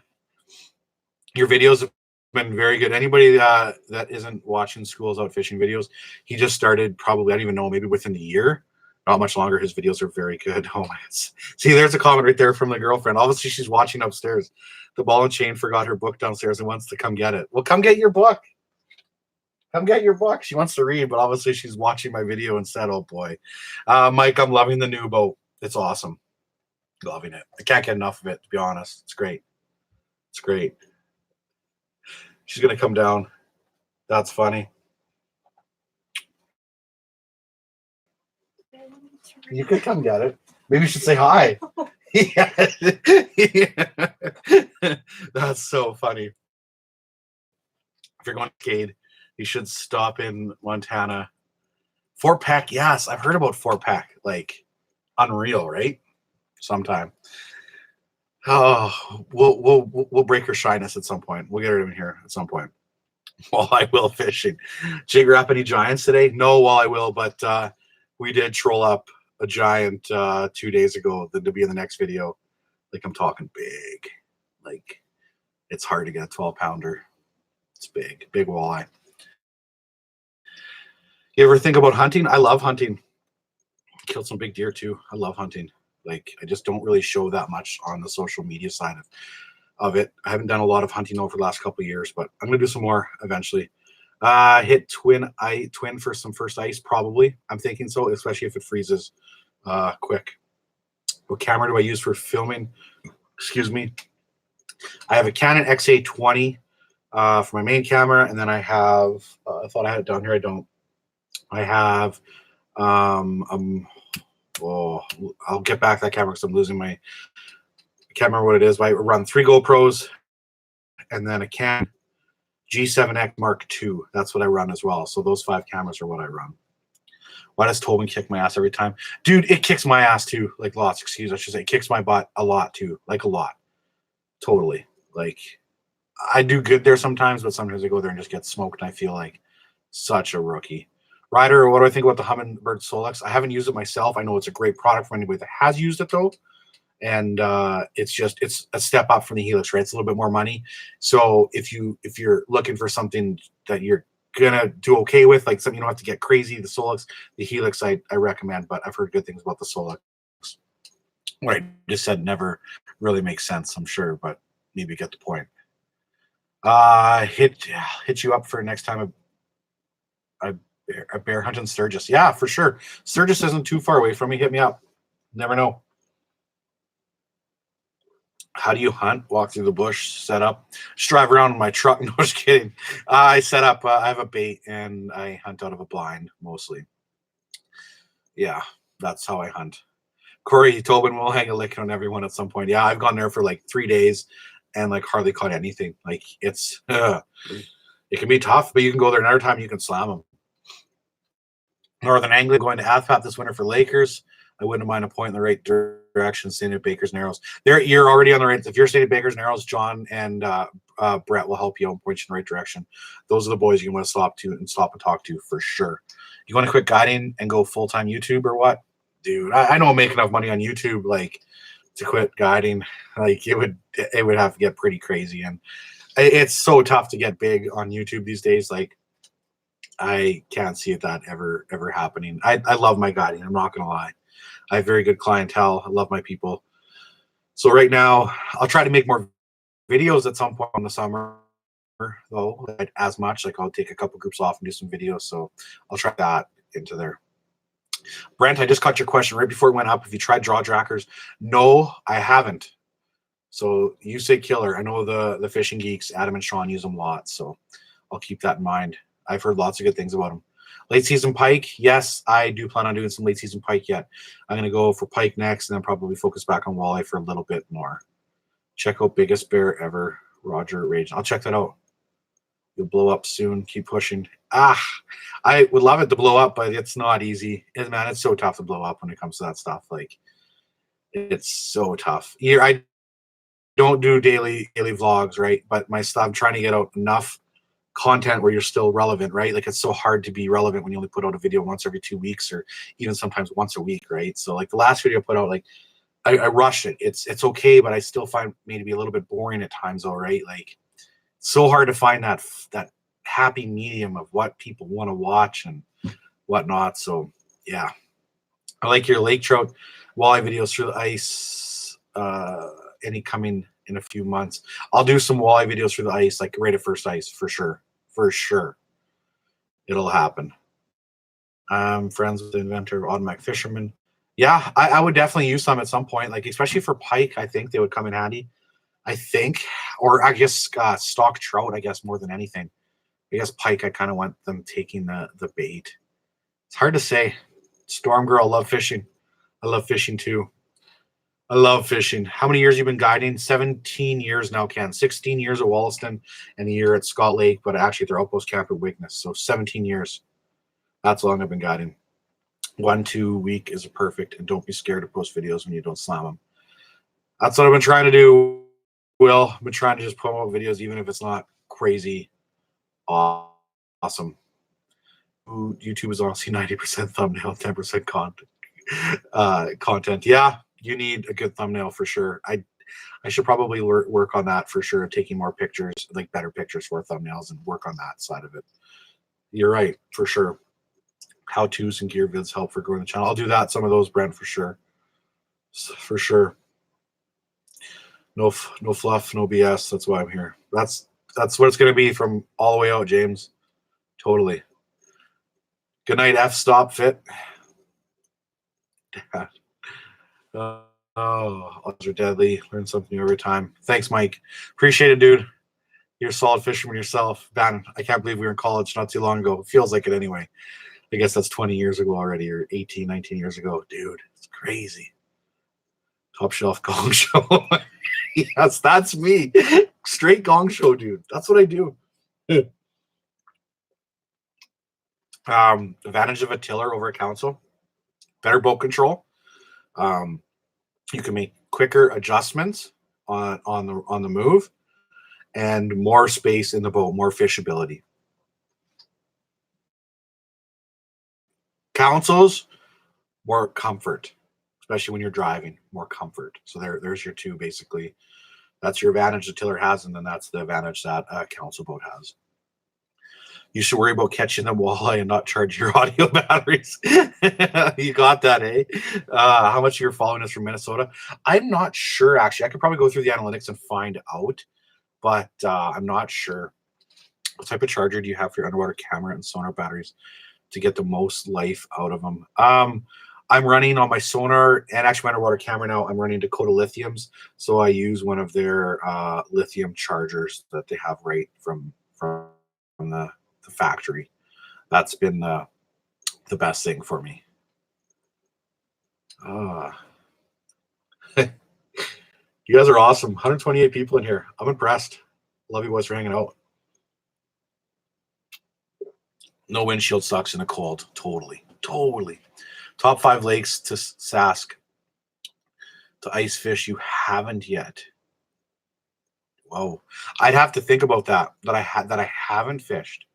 Your videos have been very good. Anybody that isn't watching Schools Out Fishing videos, he just started probably, I don't even know, maybe within a year. Not much longer. His videos are very good. Oh my! See, there's a comment right there from the girlfriend. Obviously, she's watching upstairs. The ball and chain forgot her book downstairs and wants to come get it. Well, come get your book. Come get your book. She wants to read, but obviously she's watching my video instead. Oh boy. Mike, I'm loving the new boat. It's awesome. Loving it. I can't get enough of it, to be honest. It's great. It's great. She's going to come down. That's funny. You could come get it. Maybe you should say hi. Yeah. That's so funny. If you're going to Cade, you should stop in Montana. Fort Peck, yes. I've heard about Fort Peck. Like, unreal, right? Sometime. Oh, we'll break her shyness at some point. We'll get her in here at some point. Walleye will fishing. Jigger up any giants today? No walleye will, but we did troll up a giant 2 days ago to be in the next video. Like, I'm talking big. Like, it's hard to get a 12-pounder. It's big walleye. You ever think about hunting? I love hunting. Killed some big deer too. I love hunting. Like, I just don't really show that much on the social media side of it. I haven't done a lot of hunting over the last couple of years, but I'm gonna do some more eventually. Hit twin for some first ice, probably. I'm thinking so, especially if it freezes quick. What camera do I use for filming? Excuse me. I have a Canon XA20 for my main camera, and then I have I thought I had it down here. I don't. I have I'll get back that camera because I'm losing my, I can't remember what it is. But I run 3 GoPros and then a Canon G7X Mark II. That's what I run as well. So those 5 cameras are what I run. Why does Tobin kick my ass every time? Dude, it kicks my ass too. Like, lots, excuse, I should say. It kicks my butt a lot too. Like, a lot. Totally. Like, I do good there sometimes, but sometimes I go there and just get smoked and I feel like such a rookie. Ryder, what do I think about the Humminbird Solex? I haven't used it myself. I know it's a great product for anybody that has used it though. And it's a step up from the Helix, right? It's a little bit more money. So if you're looking for something that you're gonna do okay with, like something you don't have to get crazy, the Solex, the Helix I recommend, but I've heard good things about the Solex. What I just said never really makes sense, I'm sure, but maybe get the point. Hit you up for next time a bear hunt in Sturgis. Yeah, for sure. Sturgis isn't too far away from me. Hit me up. Never know. How do you hunt? Walk through the bush, set up, just drive around in my truck. No, just kidding. I set up, I have a bait and I hunt out of a blind mostly. Yeah, that's how I hunt. Corey Tobin will hang a lick on everyone at some point. Yeah, I've gone there for like 3 days and like hardly caught anything. Like, it's, it can be tough, but you can go there another time, you can slam them. Northern Angling going to Athpap this winter for Lakers. I wouldn't mind a point in the right direction, staying at Baker's Narrows. You're already on the right. If you're staying at Baker's Narrows, John and Brett will help you and point you in the right direction. Those are the boys you want to stop and talk to for sure. You want to quit guiding and go full-time YouTube or what? Dude, I don't make enough money on YouTube like to quit guiding. Like, it would have to get pretty crazy, and it's so tough to get big on YouTube these days. Like, I can't see that ever happening. I love my guiding. I'm not gonna lie. I have very good clientele. I love my people. So right now, I'll try to make more videos at some point in the summer, though, as much. Like, I'll take a couple groups off and do some videos. So I'll try that into there. Brent, I just caught your question right before it went up. If you tried draw trackers, no, I haven't. So you say killer. I know the fishing geeks, Adam and Sean, use them lots. So I'll keep that in mind. I've heard lots of good things about them. Late season pike, yes, I do plan on doing some late season pike yet. I'm going to go for pike next and then probably focus back on walleye for a little bit more. Check out Biggest Bear Ever, Roger Rage. I'll check that out. You'll blow up soon. Keep pushing. I would love it to blow up, but it's not easy. Man, it's so tough to blow up when it comes to that stuff. Like, it's so tough. I don't do daily vlogs, right? But my stuff, I'm trying to get out enough content where you're still relevant, right? Like, it's so hard to be relevant when you only put out a video once every 2 weeks or even sometimes once a week, right? So like the last video I put out, like I rushed it. It's okay, but I still find me to be a little bit boring at times, all right. Like, so hard to find that happy medium of what people want to watch and whatnot. So yeah, I like your lake trout walleye videos through the ice. Any coming in a few months? I'll do some walleye videos through the ice, like right at first ice, for sure. For sure, it'll happen. I'm friends with the inventor of automatic fisherman. Yeah, I would definitely use some at some point, like especially for pike. I think they would come in handy. I think, or I guess stock trout. I guess more than anything. I guess pike. I kind of want them taking the bait. It's hard to say. Storm girl, love fishing. I love fishing too. I love fishing. How many years you been guiding? 17 years now, Ken. 16 years at Wollaston and a year at Scott Lake, but actually their outpost camp at Wigness. So 17 years. That's how long I've been guiding. 1-2 week is perfect, and don't be scared to post videos when you don't slam them. That's what I've been trying to do, Will. I've been trying to just promote videos, even if it's not crazy awesome. YouTube is honestly 90% thumbnail, 10% content. Yeah, you need a good thumbnail for sure. I should probably work on that for sure, taking more pictures, like better pictures for thumbnails, and work on that side of it. You're right, for sure. How-tos and gear vids help for growing the channel. I'll do that, some of those, Brent, for sure. For sure. No fluff, no BS. That's why I'm here. That's what it's going to be from all the way out, James. Totally. Good night, F-stop fit. Oh, odds are deadly. Learn something new every time. Thanks, Mike. Appreciate it, dude. You're a solid fisherman yourself. Bannon, I can't believe we were in college not too long ago. It feels like it anyway. I guess that's 20 years ago already, or 18, 19 years ago. Dude, it's crazy. Top shelf gong show. Yes, that's me. Straight gong show, dude. That's what I do. Advantage of a tiller over a console. Better boat control. You can make quicker adjustments on the move, and more space in the boat, more fishability. Consoles, more comfort, especially when you're driving, more comfort. So there's your two, basically. That's your advantage the tiller has, and then that's the advantage that a console boat has. You should worry about catching the walleye and not charge your audio batteries. You got that, eh? How much you're following us from Minnesota? I'm not sure, actually. I could probably go through the analytics and find out, but I'm not sure. What type of charger do you have for your underwater camera and sonar batteries to get the most life out of them? I'm running on my sonar and actually my underwater camera now. I'm running Dakota Lithiums, so I use one of their lithium chargers that they have right from the factory. That's been the best thing for me. You guys are awesome. 128 people in here. I'm impressed. Love you boys for hanging out. No windshield sucks in the cold. Totally. Top 5 lakes to Sask to ice fish you haven't yet. Whoa, I'd have to think about that I haven't fished.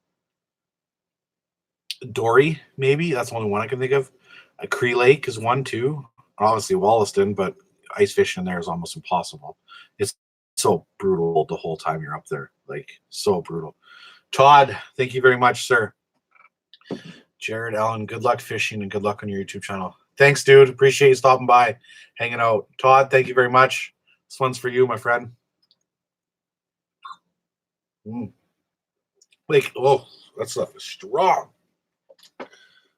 Dory, maybe. That's the only one I can think of. A Cree Lake is one too. Obviously Wollaston, but ice fishing there is almost impossible. It's so brutal the whole time you're up there. Like, so brutal. Todd, thank you very much, sir. Jared Allen, good luck fishing and good luck on your YouTube channel. Thanks, dude. Appreciate you stopping by, hanging out. Todd, thank you very much. This one's for you, my friend. Lake, oh, that stuff is strong.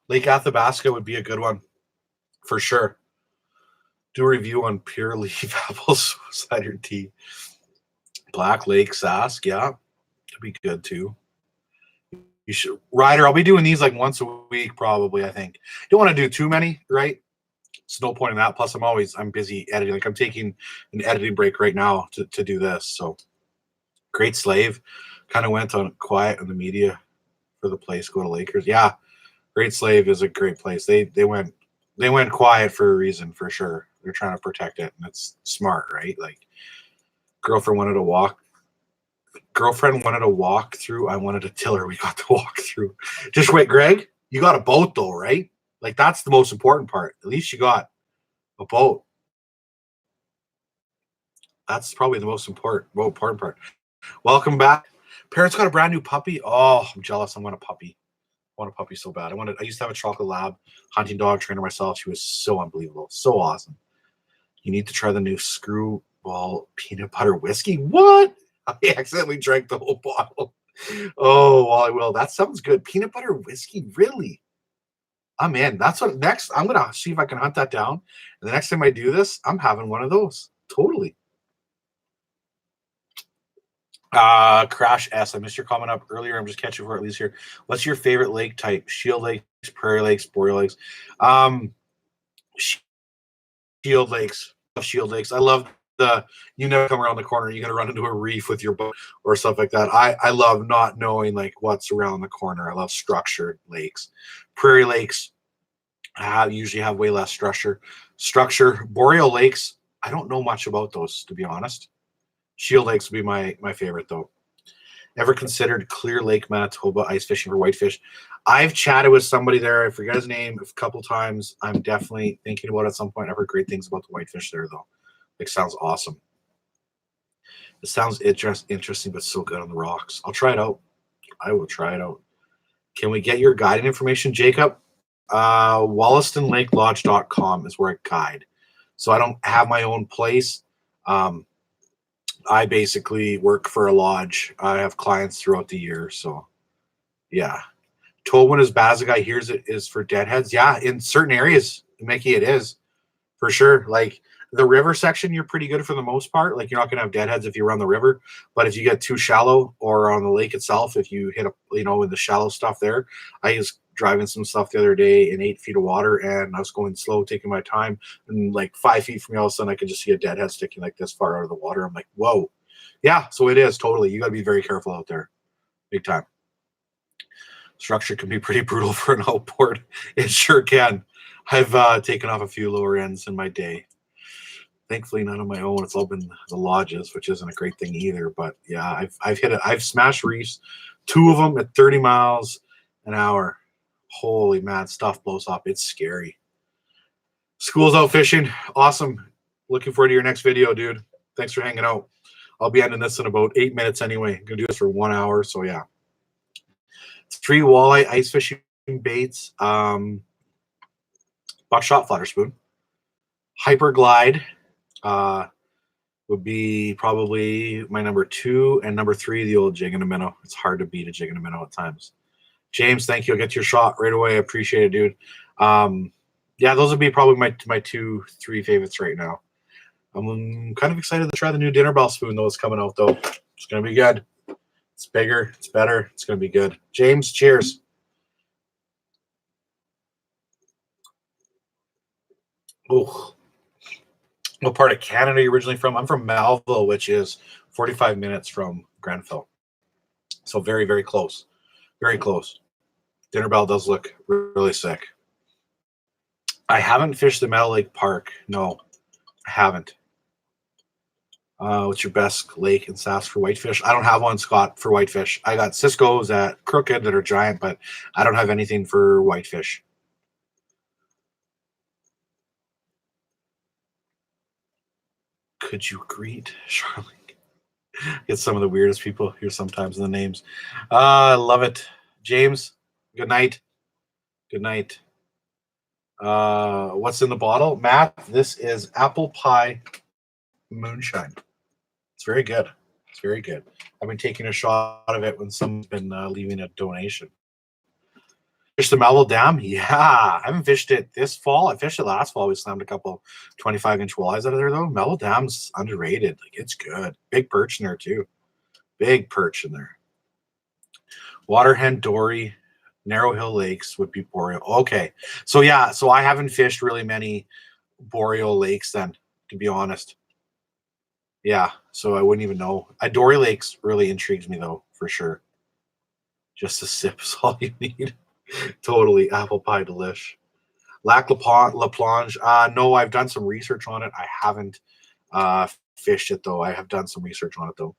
Lake Athabasca would be a good one, for sure. Do a review on pure leaf apple cider tea. Black Lake Sask, yeah, that'd be good too. You should, Ryder. I'll be doing these like once a week, probably. I think. Don't want to do too many, right? There's no point in that. Plus, I'm busy editing. Like, I'm taking an editing break right now to do this. So, Great Slave kind of went on quiet in the media for the place. Go to Lakers. Yeah, Great Slave is a great place. They went quiet for a reason, for sure. They're trying to protect it, and it's smart, right? Like, girlfriend wanted to walk through. I wanted a tiller. We got to walk through. Just wait, Greg. You got a boat though, right? Like, that's the most important part. At least you got a boat. That's probably the most important part. Welcome back. Parents got a brand new puppy. Oh, I'm jealous. I want a puppy. I want a puppy so bad. I used to have a chocolate lab hunting dog trainer myself. She was so unbelievable. So awesome. You need to try the new Screwball peanut butter whiskey. What? I accidentally drank the whole bottle. Oh, well, I will. That sounds good. Peanut butter whiskey, really? I'm in. That's what next. I'm gonna see if I can hunt that down. And the next time I do this, I'm having one of those. Totally. Crash S. I missed your comment up earlier. I'm just catching for at least here. What's your favorite lake type? Shield lakes, prairie lakes, boreal lakes. Shield lakes. Shield lakes. I love you never come around the corner. You're gonna run into a reef with your boat or stuff like that. I love not knowing like what's around the corner. I love structured lakes. Prairie lakes usually have way less structure. Boreal lakes, I don't know much about those, to be honest. Shield lakes would be my favorite though. Ever considered Clear Lake, Manitoba ice fishing for whitefish? I've chatted with somebody there. I forget his name a couple times. I'm definitely thinking about it at some point. I've heard great things about the whitefish there though. It sounds awesome. It sounds interesting, but so good on the rocks. I'll try it out. I will try it out. Can we get your guiding information, Jacob? WollastonLakeLodge.com is where I guide. So I don't have my own place. I basically work for a lodge. I have clients throughout the year. So yeah. Tobin is bad as a guy hears it is for deadheads. Yeah, in certain areas, Mickey, it is for sure. Like the river section, you're pretty good for the most part. Like you're not gonna have deadheads if you run the river, but if you get too shallow or on the lake itself, if you hit in the shallow stuff there, I was driving some stuff the other day in 8 feet of water, and I was going slow, taking my time, and like 5 feet from me, all of a sudden I could just see a deadhead sticking like this far out of the water. I'm like, whoa, yeah. So it is totally. You got to be very careful out there, big time. Structure can be pretty brutal for an outboard. It sure can. I've taken off a few lower ends in my day. Thankfully, none of my own. It's all been the lodges, which isn't a great thing either. But yeah, I've hit it. I've smashed reefs, 2 of them at 30 miles an hour. Holy man, stuff blows up. It's scary. School's out fishing. Awesome. Looking forward to your next video, dude. Thanks for hanging out. I'll be ending this in about 8 minutes anyway. I'm gonna do this for 1 hour. So yeah. 3 walleye ice fishing baits. Buckshot flatter spoon. Hyper glide. Would be probably my number 2, and number 3, the old jig and a minnow. It's hard to beat a jig and a minnow at times. James, thank you. I'll get your shot right away. I appreciate it, dude. Yeah, those would be probably my 2, 3 favorites right now. I'm kind of excited to try the new dinner bell spoon though. It's coming out though. It's gonna be good. It's bigger. It's better. It's gonna be good. James, cheers. Oh. What part of Canada are you originally from? I'm from Melville, which is 45 minutes from Grenfell. So very, very close. Very close. Dinner Bell does look really sick. I haven't fished the Meadow Lake Park. No, I haven't. What's your best lake in Sask for whitefish? I don't have one, Scott, for whitefish. I got Cisco's at Crooked that are giant, but I don't have anything for whitefish. Could you greet Charlie? Get some of the weirdest people here sometimes in the names. I love it. James, good night. Good night. What's in the bottle? Matt, this is apple pie moonshine. It's very good. It's very good. I've been taking a shot of it when someone's been leaving a donation. Fish the Melville Dam? Yeah. I haven't fished it this fall. I fished it last fall. We slammed a couple 25-inch walleyes out of there, though. Melville Dam's underrated. Like, it's good. Big perch in there, too. Big perch in there. Waterhen, Dory, Narrow Hill Lakes would be boreal. Okay. So, yeah. So, I haven't fished really many boreal lakes then, to be honest. Yeah. So, I wouldn't even know. Dory Lakes really intrigues me, though, for sure. Just a sip is all you need. Totally. Apple pie delish. Lac La Plonge. No, I've done some research on it. I haven't fished it, though. I have done some research on it, though.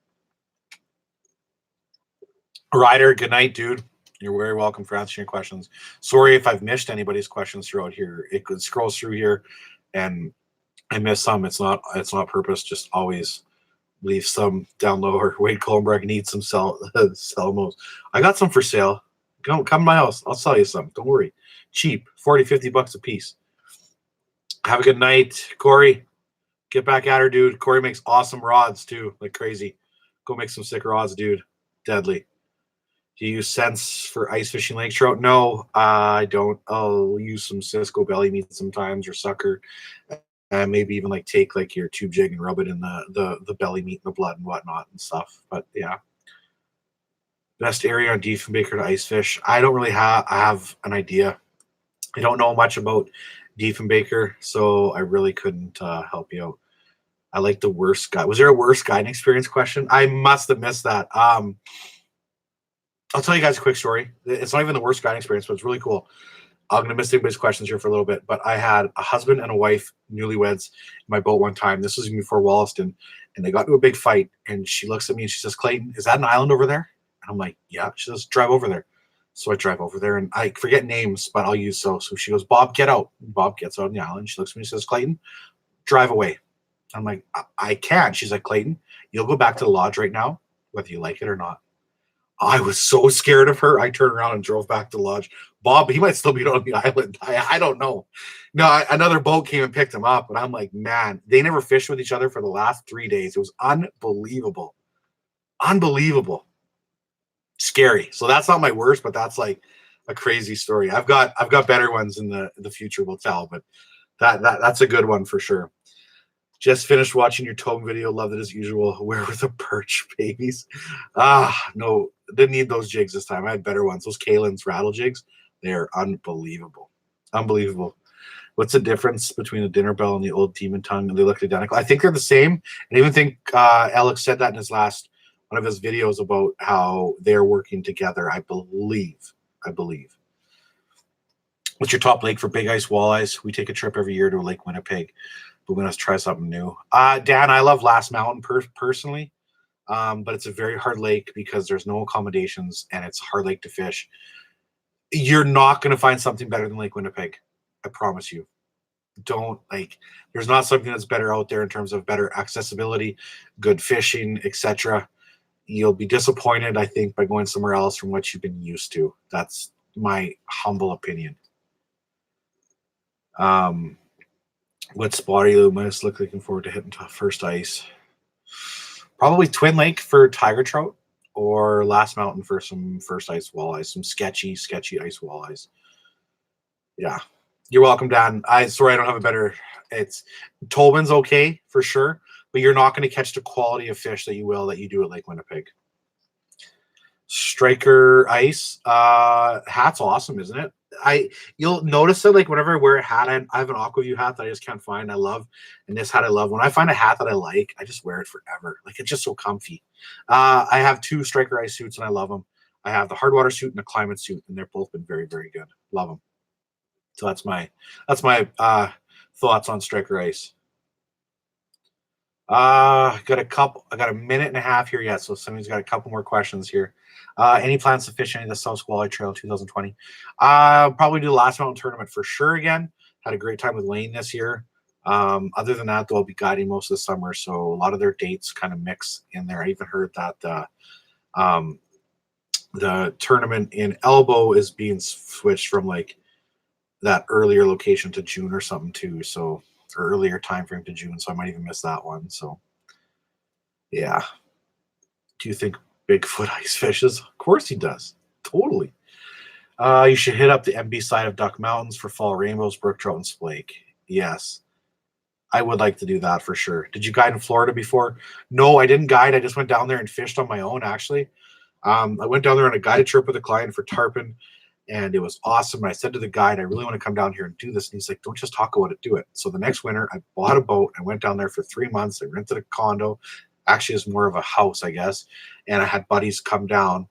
Ryder, good night, dude. You're very welcome for answering your questions. Sorry if I've missed anybody's questions throughout here. It scrolls through here, and I miss some. It's not purpose. Just always Leave some down lower. Wade Collenberg needs some Selmos. I got some for sale. Come to my house. I'll sell you some. Don't worry. Cheap. 40, 50 bucks a piece. Have a good night, Corey. Get back at her, dude. Corey makes awesome rods, too. Like crazy. Go make some sick rods, dude. Deadly. Do you use Sense for ice fishing lake trout? No, I don't. I'll use some Cisco belly meat sometimes or sucker. And maybe even like take like your tube jig and rub it in the belly meat and the blood and whatnot and stuff. But yeah. Best area on Diefenbaker to ice fish. I don't really have an idea. I don't know much about Diefenbaker, so I really couldn't help you out. I like the worst guide. Was there a worst guiding experience question? I must have missed that. I'll tell you guys a quick story. It's not even the worst guiding experience, but it's really cool. I'm going to miss everybody's questions here for a little bit, but I had a husband and a wife, newlyweds, in my boat one time. This was before Wollaston, and they got into a big fight, and she looks at me and she says, Clayton, is that an island over there? And I'm like, yeah. She says, drive over there. So I drive over there, and I forget names, but I'll use so. So she goes, Bob, get out. And Bob gets out on the island. She looks at me and says, Clayton, drive away. I'm like, I can't. She's like, Clayton, you'll go back to the lodge right now, whether you like it or not. I was so scared of her. I turned around and drove back to the lodge. Bob, he might still be on the island. I don't know. No, another boat came and picked him up, and I'm like, man, they never fished with each other for the last 3 days. It was unbelievable. Unbelievable. Scary. So that's not my worst, but that's like a crazy story. I've got better ones in the future we'll tell, but that's a good one for sure. Just finished watching your towing video. Loved it as usual. Where were the perch babies? No, didn't need those jigs this time. I had better ones. Those Kalen's rattle jigs, they're unbelievable. Unbelievable. What's the difference between the dinner bell and the old demon tongue? They look identical. I think they're the same. And I even think Alex said that in his last one of his videos about how they're working together. I believe. What's your top lake for big ice walleyes? We take a trip every year to Lake Winnipeg. But we must try something new. Dan, I love Last Mountain personally, but it's a very hard lake because there's no accommodations and it's a hard lake to fish. You're not going to find something better than Lake Winnipeg. I promise you. There's not something that's better out there in terms of better accessibility, good fishing, etc. You'll be disappointed, I think, by going somewhere else from what you've been used to. That's my humble opinion. What spot are you most looking forward to hitting first ice? Probably Twin Lake for tiger trout or Last Mountain for some first ice walleyes, some sketchy ice walleyes. Yeah. You're welcome, Dan. Sorry I don't have a better. It's Tolman's okay for sure, but you're not going to catch the quality of fish that you do at Lake Winnipeg. Striker ice. Hat's awesome, isn't it? You'll notice that like whenever I wear a hat, I have an Aquaview hat that I just can't find. I love, and this hat I love. When I find a hat that I like, I just wear it forever. Like it's just so comfy. I have 2 Striker ice suits and I love them. I have the hard water suit and the climate suit, and they've both been very, very good. Love them. So that's my thoughts on Striker ice. I got a minute and a half here yet, so somebody's got a couple more questions here. Any plans to fish any of the South Walleye Trail 2020? Probably do the Last Mountain tournament for sure again. Had a great time with Lane this year. Other than that, they'll be guiding most of the summer, so a lot of their dates kind of mix in there. I even heard that the tournament in Elbow is being switched from like that earlier location to June or something too, so or earlier time frame to June, so I might even miss that one. So yeah. Do you think Bigfoot ice fishes? Of course he does. Totally. You should hit up the MB side of Duck Mountains for fall rainbows, brook trout, and splake. Yes. I would like to do that for sure. Did you guide in Florida before? No, I didn't guide. I just went down there and fished on my own, actually. I went down there on a guided trip with a client for tarpon, and it was awesome. And I said to the guide, I really want to come down here and do this. And he's like, don't just talk about it, do it. So the next winter, I bought a boat. I went down there for 3 months. I rented a condo. Actually, it's more of a house, I guess. And I had buddies come down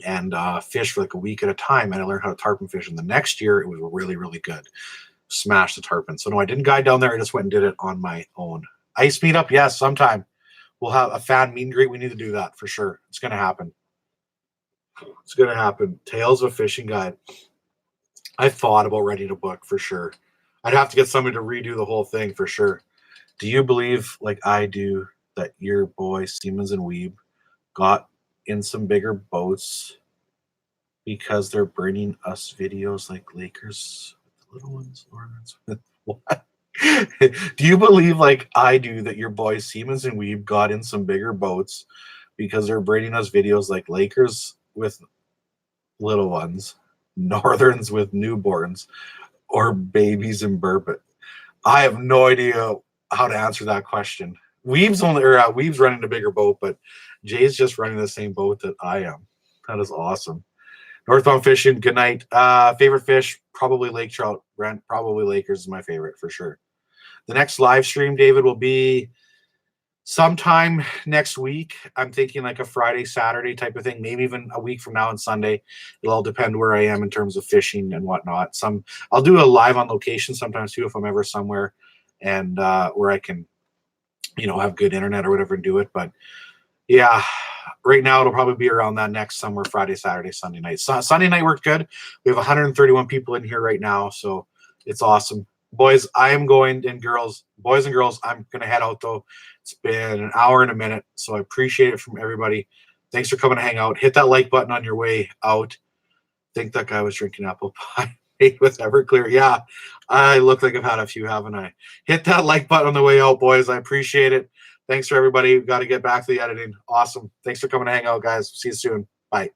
and fish for like a week at a time. And I learned how to tarpon fish. And the next year, it was really, really good. Smashed the tarpon. So no, I didn't guide down there. I just went and did it on my own. Ice meetup, yes, sometime. We'll have a fan meet and greet. We need to do that for sure. It's going to happen. It's going to happen. Tales of a Fishing Guide. I thought about writing a book for sure. I'd have to get somebody to redo the whole thing for sure. Do you believe, like I do, that your boy Siemens and Weeb got in some bigger boats because they're bringing us videos like Lakers with the little ones, Lawrence with what? Do you believe, like I do, that your boys Siemens and Weeb got in some bigger boats because they're bringing us videos like Lakers with little ones, Northerns with newborns, or babies in bourbon? I have no idea how to answer that question. Weeb's running a bigger boat, but Jay's just running the same boat that I am. That is awesome. Northbound fishing, good night. Favorite fish, probably lake trout. Brent, probably Lakers is my favorite for sure. The next live stream, David, will be sometime next week. I'm thinking like a Friday, Saturday type of thing, maybe even a week from now on Sunday. It'll all depend where I am in terms of fishing and whatnot. I'll do a live on location sometimes too if I'm ever somewhere and where I can, have good internet or whatever and do it. But yeah, right now it'll probably be around that next somewhere Friday, Saturday, Sunday night. Sunday night worked good. We have 131 people in here right now, so it's awesome. Boys, I am going, and girls, boys and girls, I'm going to head out though. It's been an hour and a minute, so I appreciate it from everybody. Thanks for coming to hang out. Hit that like button on your way out. I think that guy was drinking apple pie with Everclear. Yeah, I look like I've had a few, haven't I? Hit that like button on the way out, boys. I appreciate it. Thanks for everybody. We've got to get back to the editing. Awesome. Thanks for coming to hang out, guys. See you soon. Bye.